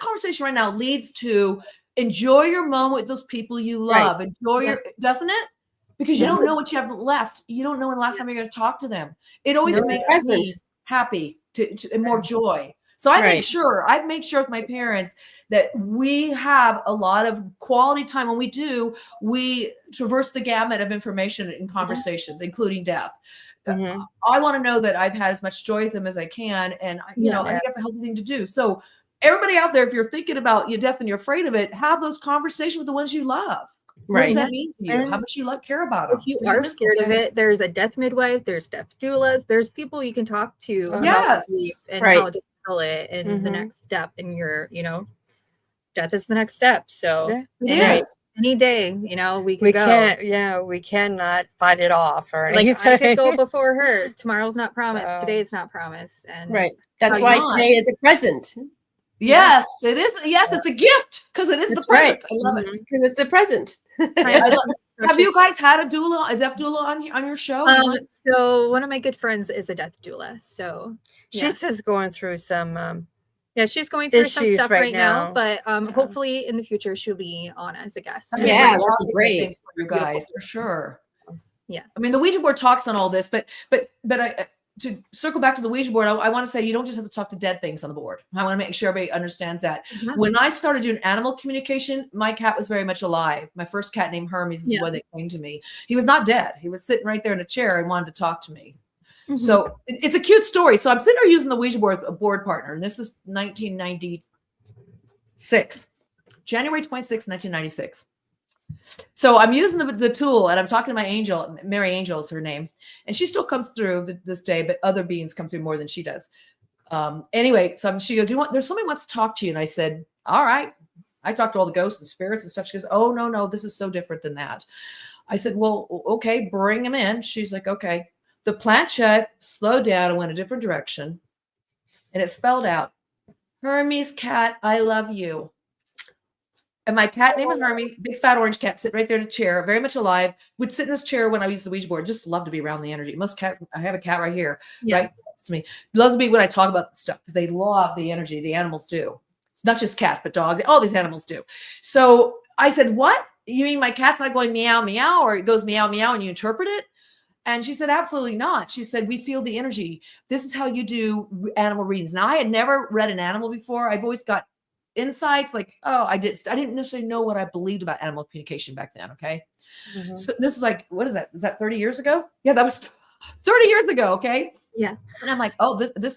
conversation right now leads to enjoy your moment with those people you love. Right. Enjoy doesn't it? Because you don't know what you have left. You don't know when the last time you're going to talk to them. It always makes me happy and more joy. So I've made sure with my parents that we have a lot of quality time. When we traverse the gamut of information and conversations, including death. I want to know that I've had as much joy with them as I can. And I think that's a healthy thing to do. So everybody out there, if you're thinking about your death and you're afraid of it, have those conversations with the ones you love. What does that mean to you? How much you care about them? If you are scared of it, there's a death midwife, there's death doulas, there's people you can talk to about grief and how to handle it and the next step in your, death is the next step. So any day, we go. We cannot fight it off or like anything. I could go before her. Tomorrow's not promised. Today is not promised. And that's why today is a present. Yes, it is. Yes, it's a gift because it is the present. I love it because it's the present. Have you guys had a death doula on your show? So one of my good friends is a death doula. So she's just going through some she's going through some stuff right now, but hopefully in the future she'll be on as a guest. That'd be great for you guys for sure. Yeah, I mean the Ouija board talks on all this, but to circle back to the Ouija board, I want to say you don't just have to talk to dead things on the board. I want to make sure everybody understands that. When I started doing animal communication, my cat was very much alive. My first cat named Hermes is the one that came to me. He was not dead. He was sitting right there in a chair and wanted to talk to me. So it's a cute story. So I'm sitting there using the Ouija board, a board partner, and this is 1996, January 26, 1996. So I'm using the tool and I'm talking to my angel, Mary Angel is her name. And she still comes through this day, but other beings come through more than she does. Anyway, so she goes, there's somebody wants to talk to you. And I said, all right. I talked to all the ghosts and spirits and stuff. She goes, oh, no, this is so different than that. I said, well, okay, bring him in. She's like, okay. The planchette slowed down and went a different direction. And it spelled out, Hermes cat, I love you. And my cat named Hermie, big fat orange cat, sit right there in a chair, very much alive, would sit in this chair when I use the Ouija board. Just love to be around the energy. Most cats, I have a cat right here, right next to me. Loves to be when I talk about this stuff because they love the energy. The animals do. It's not just cats, but dogs. All these animals do. So I said, what? You mean my cat's not going meow, meow, or it goes meow, meow, and you interpret it? And she said, absolutely not. She said, we feel the energy. This is how you do animal readings. Now, I had never read an animal before. I've always got insights like, I didn't necessarily know what I believed about animal communication back then. Okay. So this is like, what is that? Is that 30 years ago? Yeah, that was 30 years ago. Okay. Yeah. And I'm like,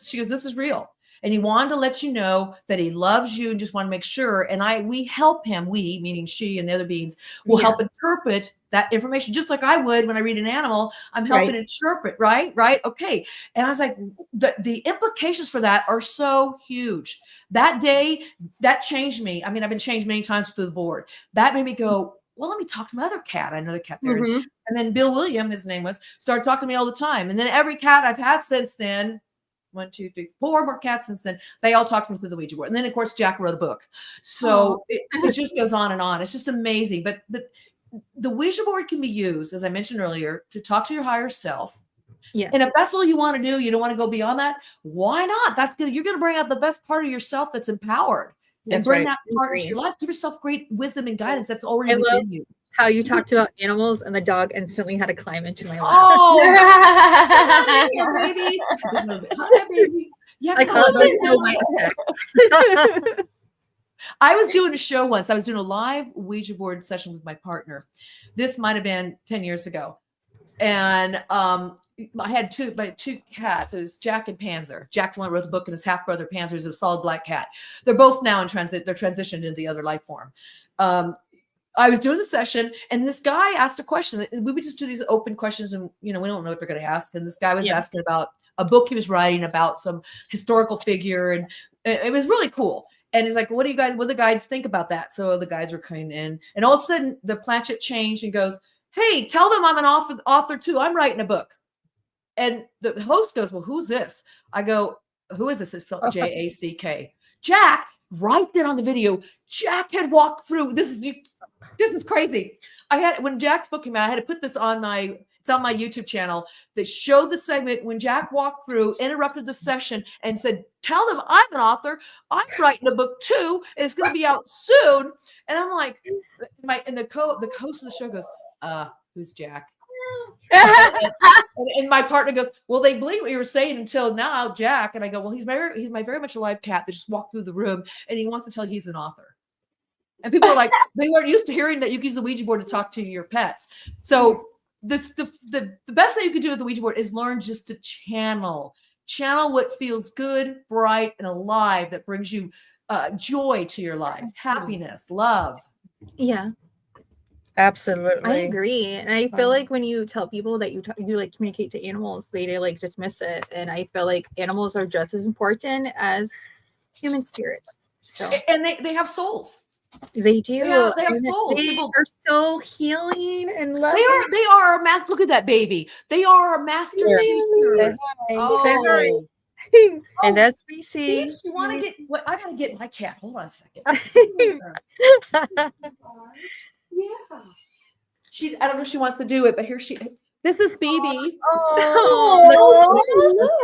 she goes, this is real. And he wanted to let you know that he loves you and just want to make sure. And we help him, meaning she and the other beings, will help interpret that information just like I would when I read an animal. I'm helping interpret, right? Okay. And I was like, the implications for that are so huge. That day, that changed me. I mean, I've been changed many times through the board. That made me go, well, let me talk to my other cat. I know the cat there. Mhm. And then Bill William, his name was, started talking to me all the time. And then every cat I've had since then, 1, 2, 3, 4 more cats since then, they all talk to me through the Ouija board. And then, of course, Jack wrote a book. So it just goes on and on. It's just amazing. But the Ouija board can be used, as I mentioned earlier, to talk to your higher self. Yeah. And if that's all you want to do, you don't want to go beyond that, why not? You're going to bring out the best part of yourself that's empowered. And bring that part into your life. Give yourself great wisdom and guidance that's already within you. How you talked about animals and the dog instantly had to climb into my lap. Oh, babies. Hi, baby. Yeah, I call it the Snow White effect. I was doing a show once. I was doing a live Ouija board session with my partner. This might have been 10 years ago. And I had two cats. It was Jack and Panzer. Jack's the one who wrote the book, and his half brother Panzer is a solid black cat. They're both now in transit. They're transitioned into the other life form. I was doing the session, and this guy asked a question. We would just do these open questions, and we don't know what they're going to ask. And this guy was asking about a book he was writing about some historical figure, and it was really cool. And he's like, what do the guides think about that? So the guides were coming in, and all of a sudden the planchet changed and goes, hey, tell them I'm an author too. I'm writing a book. And the host goes, well, who's this? I go, who is this? It's spelled Jack. Jack, right then on the video, Jack had walked through. This is crazy. When Jack's book came out, I had to put this on it's on my YouTube channel that showed the segment when Jack walked through, interrupted the session, and said, tell them I'm an author. I'm writing a book too, and it's going to be out soon. And I'm like, the host of the show goes, who's Jack? and my partner goes, well, they believe what you were saying until now, Jack. And I go, well, he's my very much alive cat that just walked through the room, and he wants to tell you he's an author. And people are like, they weren't used to hearing that you can use the Ouija board to talk to your pets. So the best thing you can do with the Ouija board is learn just to channel what feels good, bright, and alive, that brings you joy to your life, happiness, love. Yeah. Absolutely. I agree. And I feel like when you tell people that you like communicate to animals, they like dismiss it. And I feel like animals are just as important as human spirits. So, and they have souls. They do. Yeah, they have souls. They are so healing and loving. They are a master. Look at that baby. They are a master teacher. Oh. And that's BC. You want to get what? I gotta get my cat. Hold on a second. Yeah. I don't know if she wants to do it, but here she. This is BB. Oh,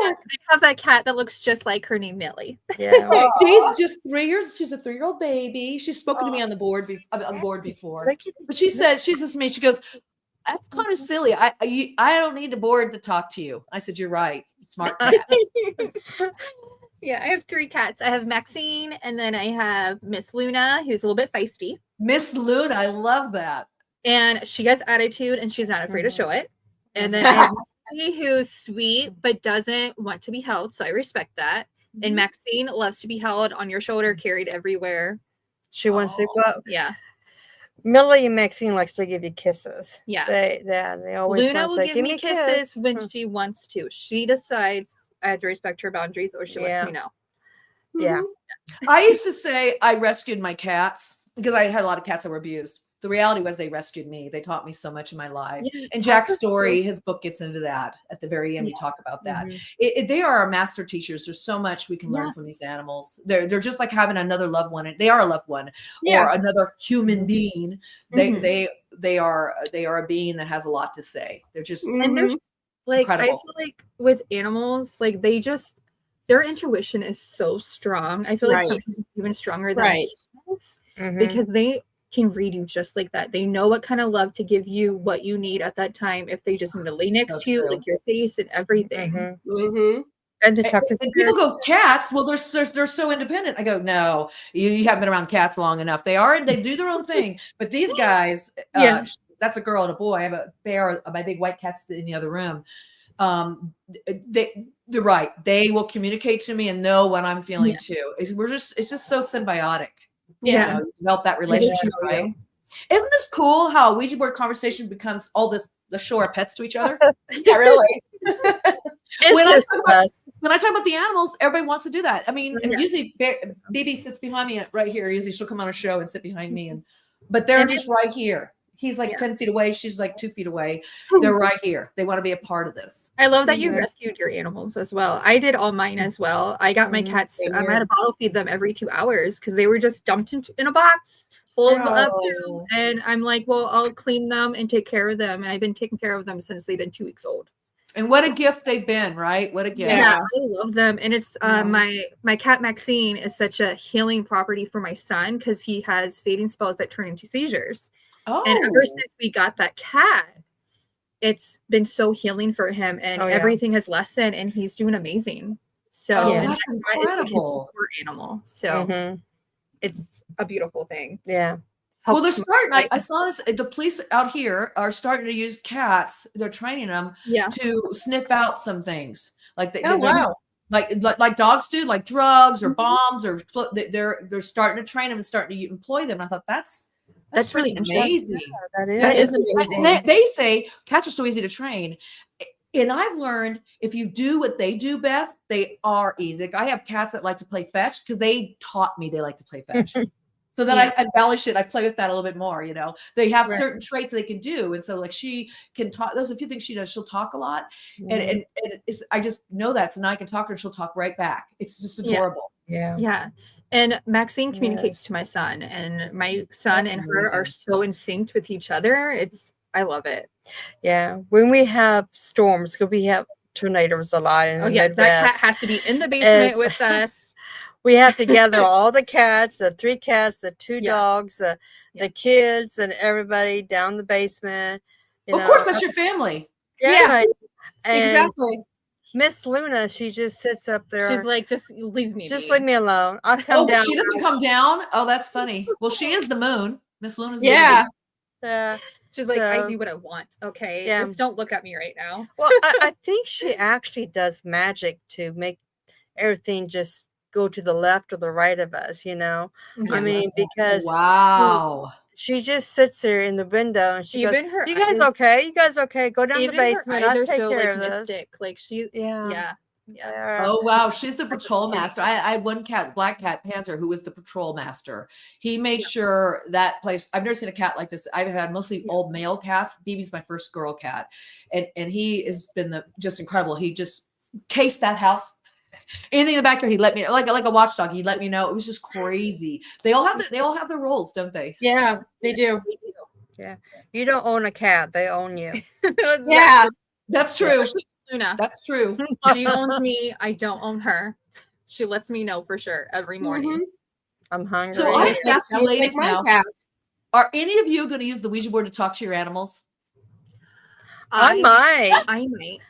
I have a cat that looks just like her name, Millie. Yeah. She's just 3 years. She's a 3-year-old baby. She's spoken to me on the board before. But she says, she says to me, she goes, that's kind of silly. I don't need a board to talk to you. I said, you're right. Smart cat. Yeah, I have 3 cats. I have Maxine, and then I have Miss Luna, who's a little bit feisty. Miss Luna, I love that. And she has attitude, and she's not afraid to show it. And then I have Maxie, who's sweet but doesn't want to be held, so I respect that. And Maxine loves to be held on your shoulder, carried everywhere. She wants to go up. Yeah. Millie and Maxine likes to give you kisses. Yeah. They always Luna will want to give me kisses when she wants to. She decides I have to respect her boundaries, or she lets me know. Yeah. I used to say I rescued my cats because I had a lot of cats that were abused. The reality was they rescued me. They taught me so much in my life. Yeah, and Jack's story, his book gets into that. At the very end, we talk about that. They are our master teachers. There's so much we can learn from these animals. They're just like having another loved one. They are a loved one or another human being. They are a being that has a lot to say. They're just and they're like incredible. I feel like with animals, like their intuition is so strong. I feel like sometimes even stronger than us because they can read you just like that. They know what kind of love to give you, what you need at that time. If they just need to lay next to you, like your face and everything. And people go, cats? Well, they're so independent. I go, no, you haven't been around cats long enough. They do their own thing. But these guys, that's a girl and a boy. I have a bear. My big white cat's in the other room. They're right. They will communicate to me and know what I'm feeling too. It's just so symbiotic. Yeah. Develop that relationship, right? Isn't this cool how a Ouija board conversation becomes all this, let's show our pets to each other? Yeah, really. When I talk about the animals, everybody wants to do that. I mean, usually BB sits behind me right here. Usually she'll come on a show and sit behind me, but they're just right here. He's like 10 feet away. She's like 2 feet away. They're right here. They want to be a part of this. I love that you rescued your animals as well. I did all mine as well. I got my cats. I had to bottle feed them every 2 hours because they were just dumped in a box full of poo. And I'm like, well, I'll clean them and take care of them. And I've been taking care of them since they've been 2 weeks old. And what a gift they've been, right? What a gift. Yeah, I love them. And it's my cat Maxine is such a healing property for my son because he has fading spells that turn into seizures. Oh. And ever since we got that cat, it's been so healing for him, and everything has lessened, and he's doing amazing. So that's incredible. Animal. So it's a beautiful thing. Yeah. Well, they're starting. I saw this. The police out here are starting to use cats. They're training them to sniff out some things, like like dogs do, like drugs or bombs, or they're starting to train them and starting to employ them. And I thought that's really amazing. Yeah, that is amazing. They say cats are so easy to train. And I've learned if you do what they do best, they are easy. I have cats that like to play fetch because they taught me they like to play fetch. So then I embellish it. I play with that a little bit more, They have certain traits they can do. And so like she can talk. There's a few things she does. She'll talk a lot. And I just know that. So now I can talk to her and she'll talk right back. It's just adorable. Yeah. Yeah. And Maxine communicates to my son, and my son and her are so in sync with each other. I love it. Yeah. When we have storms, because we have tornadoes a lot in the Midwest. That cat has to be in the basement with us. We have to gather all the cats, the 3 cats, the 2 dogs, the kids, and everybody down the basement. Of course, that's your family. Yeah. Exactly. Miss Luna, she just sits up there. She's like, just leave me. Just leave me alone. I'll come down. She doesn't come down? Oh, that's funny. Well, she is the moon. Miss Luna's the moon. Yeah. She's like, I do what I want. Okay. Yeah. Just don't look at me right now. Well, I think she actually does magic to make everything just go to the left or the right of us, I mean, because she just sits there in the window and she goes, you guys okay? You guys okay? Go down the basement. I'll take care of this. Like she, yeah. Oh, wow. She's the patrol master. I had one cat, black cat, Panzer, who was the patrol master. He made sure that place, I've never seen a cat like this. I've had mostly old male cats. BB's my first girl cat. And he has been just incredible. He just cased that house. Anything in the backyard, he'd let me know, like a watchdog. He'd let me know. It was just crazy. They all have their roles, don't they? Yeah, they do. Yeah, you don't own a cat; they own you. Yeah, that's true. Luna. That's true. She owns me. I don't own her. She lets me know for sure every morning. I'm hungry. So I ask you ladies now: are any of you going to use the Ouija board to talk to your animals? I might.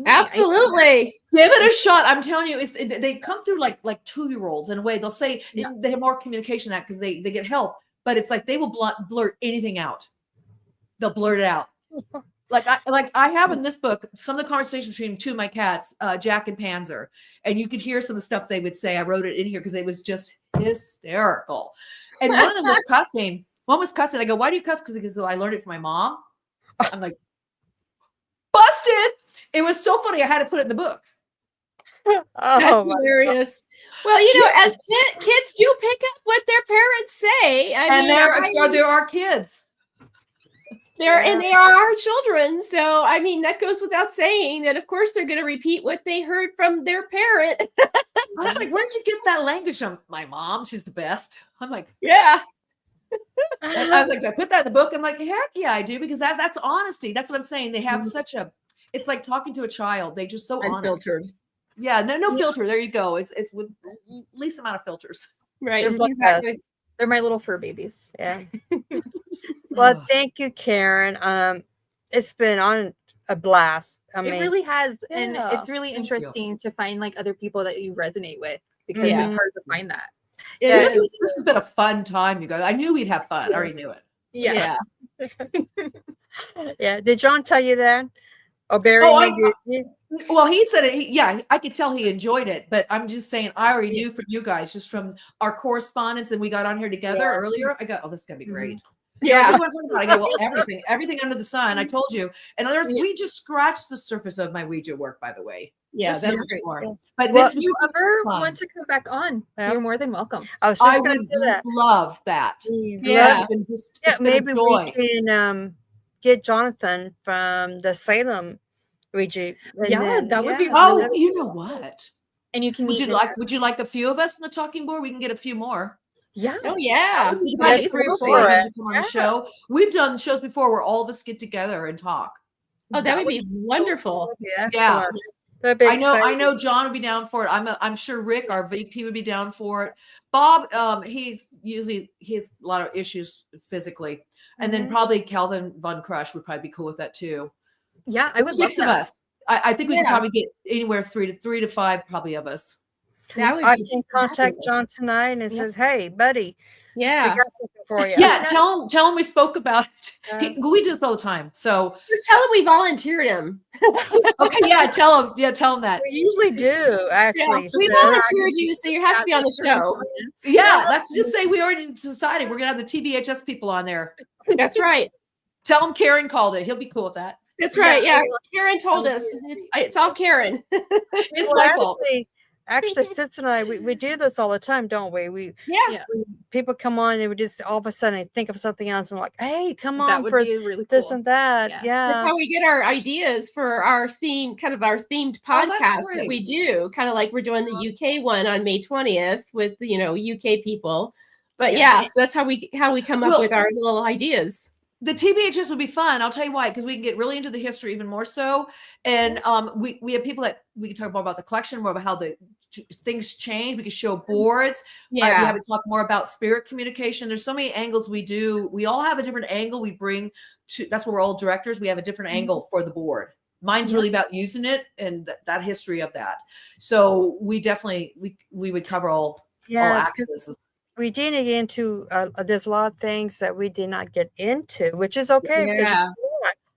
Absolutely. Give it a shot. I'm telling you, they come through like 2-year-olds in a way. They'll say they have more communication than that because they get help, but it's like they will blurt anything out. They'll blurt it out. Like I have in this book some of the conversations between 2 of my cats, Jack and Panzer, and you could hear some of the stuff they would say. I wrote it in here because it was just hysterical. And one of them was cussing. One was cussing. I go, "Why do you cuss?" Because I learned it from my mom. I'm like, busted. It was so funny. I had to put it in the book. That's hilarious. Well, as kids do pick up what their parents say. I mean, there are kids. They are our children. So, I mean, that goes without saying that, of course, they're going to repeat what they heard from their parent. I was like, where'd you get that language from? My mom, she's the best. I'm like, yeah. I was like, do I put that in the book? I'm like, heck yeah, I do, because that's honesty. That's what I'm saying. They have it's like talking to a child. They just so honest. Filtered. Yeah, no filter. There you go. It's with least amount of filters. Right. Exactly. They're my little fur babies. Yeah. Well, thank you, Karen. It's been on a blast. I mean, it really has, and it's really interesting to find like other people that you resonate with, because it's hard to find that. Yeah, this has been a fun time, you guys. I knew we'd have fun. I already knew it. Yeah. Yeah. Did John tell you that? Oh, Barry. Well, he said it. I could tell he enjoyed it, but I'm just saying I already knew from you guys, just from our correspondence, and we got on here together earlier. I got, this is gonna be great. Yeah. Like, what do you want to talk about? I go, well, everything under the sun. I told you. And others, we just scratched the surface of my Ouija work, by the way. Yeah, There's that's so much great. more. But Well, this If you was ever fun. want to come back on, Yeah. you're more than welcome. I was I just going would to say that. love that. Yeah. It's been just, Yeah, it's been maybe a joy. we can get Jonathan from the Salem Ouija. Yeah, that would be Oh, really you know what? And you can Would meet you like a few of us on the talking board? We can get a few more. Yeah. Oh yeah. We can Let's get go group for ladies it. to come on the show. We've done shows before where all of us get together and talk. Oh, that would be wonderful. Yeah, Yeah. excellent. That'd be I exciting. know John would be down for it. I'm sure Rick, our VP, would be down for it. Bob, he has a lot of issues physically. And then probably Calvin Von Crush would probably be cool with that too. Yeah, I would 6 love of that. us. I think we could Yeah. probably get anywhere 3 to 5 probably of us. That would I be can contact fabulous. John tonight and says, "Hey, buddy, we Yeah. got something for you." Yeah, tell him we spoke about it. Yeah. We do this all the time. So Just tell him we volunteered him. okay, yeah, tell him that. We usually do, actually. We so- volunteered you, so you have to be on the show. Yeah, let's just say we already decided we're gonna have the TBHS people on there. That's right. Tell him Karen called it. He'll be cool with that. That's right. Yeah. Karen told us. It's all Karen. It's Well, my fault. actually, Stitz and I, we do this all the time, don't we? Yeah. People come on, they would just all of a sudden think of something else and like, "Hey, come That on would for be really this cool. and that." Yeah. Yeah. That's how we get our ideas for our theme, kind of our themed Oh, that's podcast that great. we do. Kind of like we're doing the UK one on May 20th with UK people. But yeah, so that's how we come up Well, with our little ideas. The TBHS would be fun. I'll tell you why, because we can get really into the history even more so. And we have people that we can talk more about the collection, more about how the things change. We can show boards. We Yeah. have to talk more about spirit communication. There's so many angles we do. We all have a different angle we bring to, that's where we're all directors. We have a different angle for the board. Mine's really about using it and that history of that. So we definitely, we would cover all Yes, 'cause axes. we didn't get into. There's a lot of things that we did not get into, which is okay. because Yeah.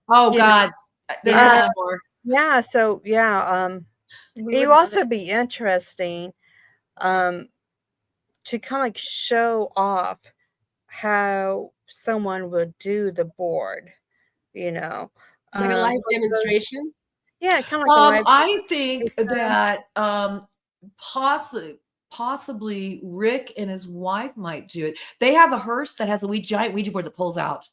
Oh You God, there's so much more. Yeah. So We it would would love also it. be interesting, to kind of like show off how someone would do the board. Like a live demonstration. Yeah, kind of like a live. I think that possibly Rick and his wife might do it. They have a hearse that has a giant Ouija board that pulls out.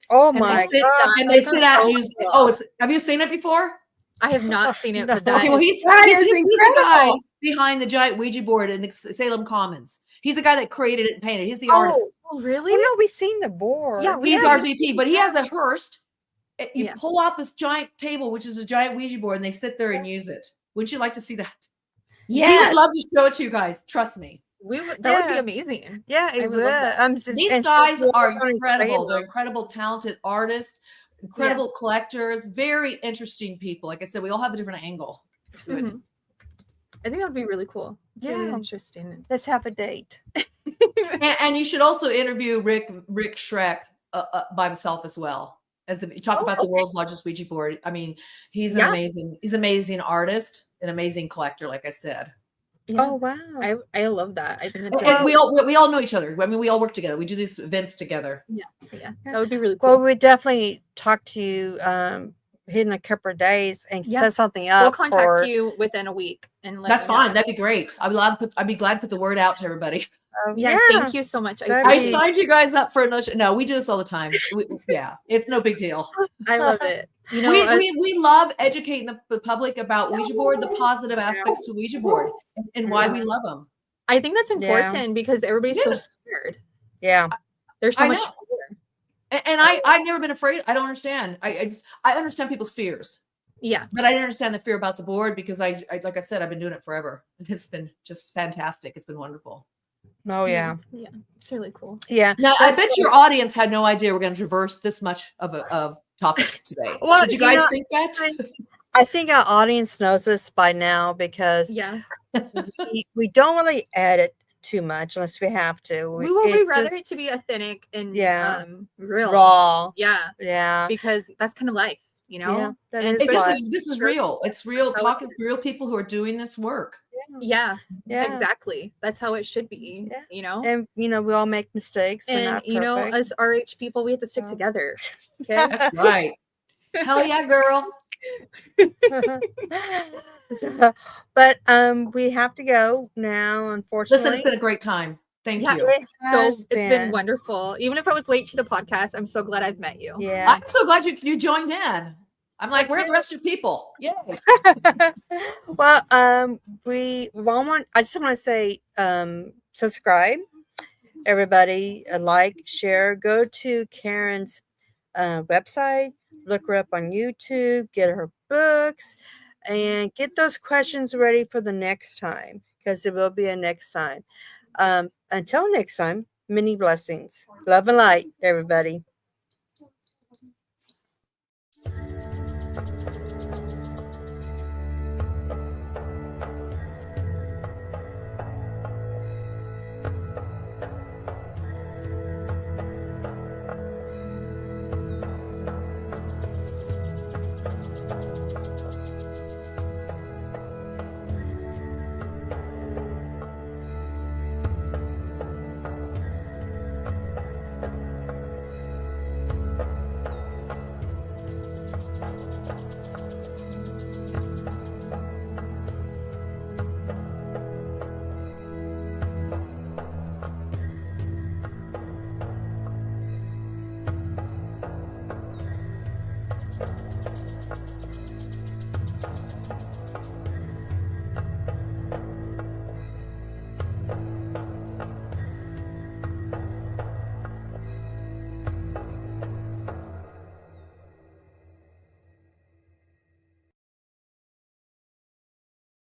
Oh And my they sit, god! and they sit out and use. cool. Oh, have you seen it before? I have not seen it, but No. that Okay, well is- he's That is the guy incredible. behind the giant Ouija board in the Salem Commons. He's the guy that created it and painted it. He's the artist. Oh, really? Well, no, we've seen the board. Yeah, we He's have- our VP, but he has a hearse. You Yeah. pull out this giant table, which is a giant Ouija board, and they sit there and use it. Wouldn't you like to see that? He Yes. would love to show it to you guys. Trust me. We would, that would be Yeah. amazing. Yeah, I it would would. love that. These guys are incredible. They're incredible, talented artists, incredible collectors, very interesting people. Like I said, we all have a different angle to it. Mhm. I think that would be really cool. It's really Yeah. interesting. Let's have a date. And you should also interview Rick Schreck by himself as well. As you talk about the world's largest Ouija board. I mean, he's an amazing artist, an amazing collector, like I said. Yeah. Oh wow! I love that. I think that's And we all know each other. I mean, we all work together. We do these events together. yeah, that would be really cool. Well, we definitely talk to you in a couple of days and Yeah. set something up. We'll contact for, you within a week and let That's you know. fine. That'd be great. I'd be glad to put the word out to everybody. Yeah, thank you so much. That'd I be- signed you guys up for another. No, we do this all the time. It's no big deal. I love it. You know, we love educating the public about Ouija board, the positive aspects to Ouija board, and why we love them. I think that's Yeah. important because everybody's so Yes. scared. Yeah. There's so I much know. fear. And I've never been afraid. I don't understand. I understand people's fears, Yeah. but I didn't understand the fear about the board because I like I said, I've been doing it forever. It's been just fantastic. It's been wonderful. Oh yeah. Yeah. It's really cool. Yeah. Now I bet your audience had no idea we're going to traverse this much of topics today. Well, Did you guys think that? I think our audience knows this by now because Yeah. we don't really edit too much unless we have to. We it's rather just it to be authentic and Yeah. real. raw. Yeah. Yeah. Because that's kind of life, you know? Yeah, that And is so- life. This is real. It's real. Talking to real people who are doing this work. Yeah, Yeah. exactly. That's how it should be. Yeah. You know, And we all make mistakes. We're and not you know, perfect. as RH people, we have to stick Oh. together. Okay. That's right. Hell yeah, girl. But we have to go now, unfortunately. Listen, it's been a great time. Thank Yeah. you. It So has it's been wonderful. Even if I was late to the podcast, I'm so glad I've met you. Yeah. I'm so glad you joined in. I'm like, where are the rest of your people? Yay. Well, I just want to say, subscribe, everybody, like, share, go to Karen's website, look her up on YouTube, get her books, and get those questions ready for the next time, because there will be a next time. Until next time, many blessings. Love and light, everybody.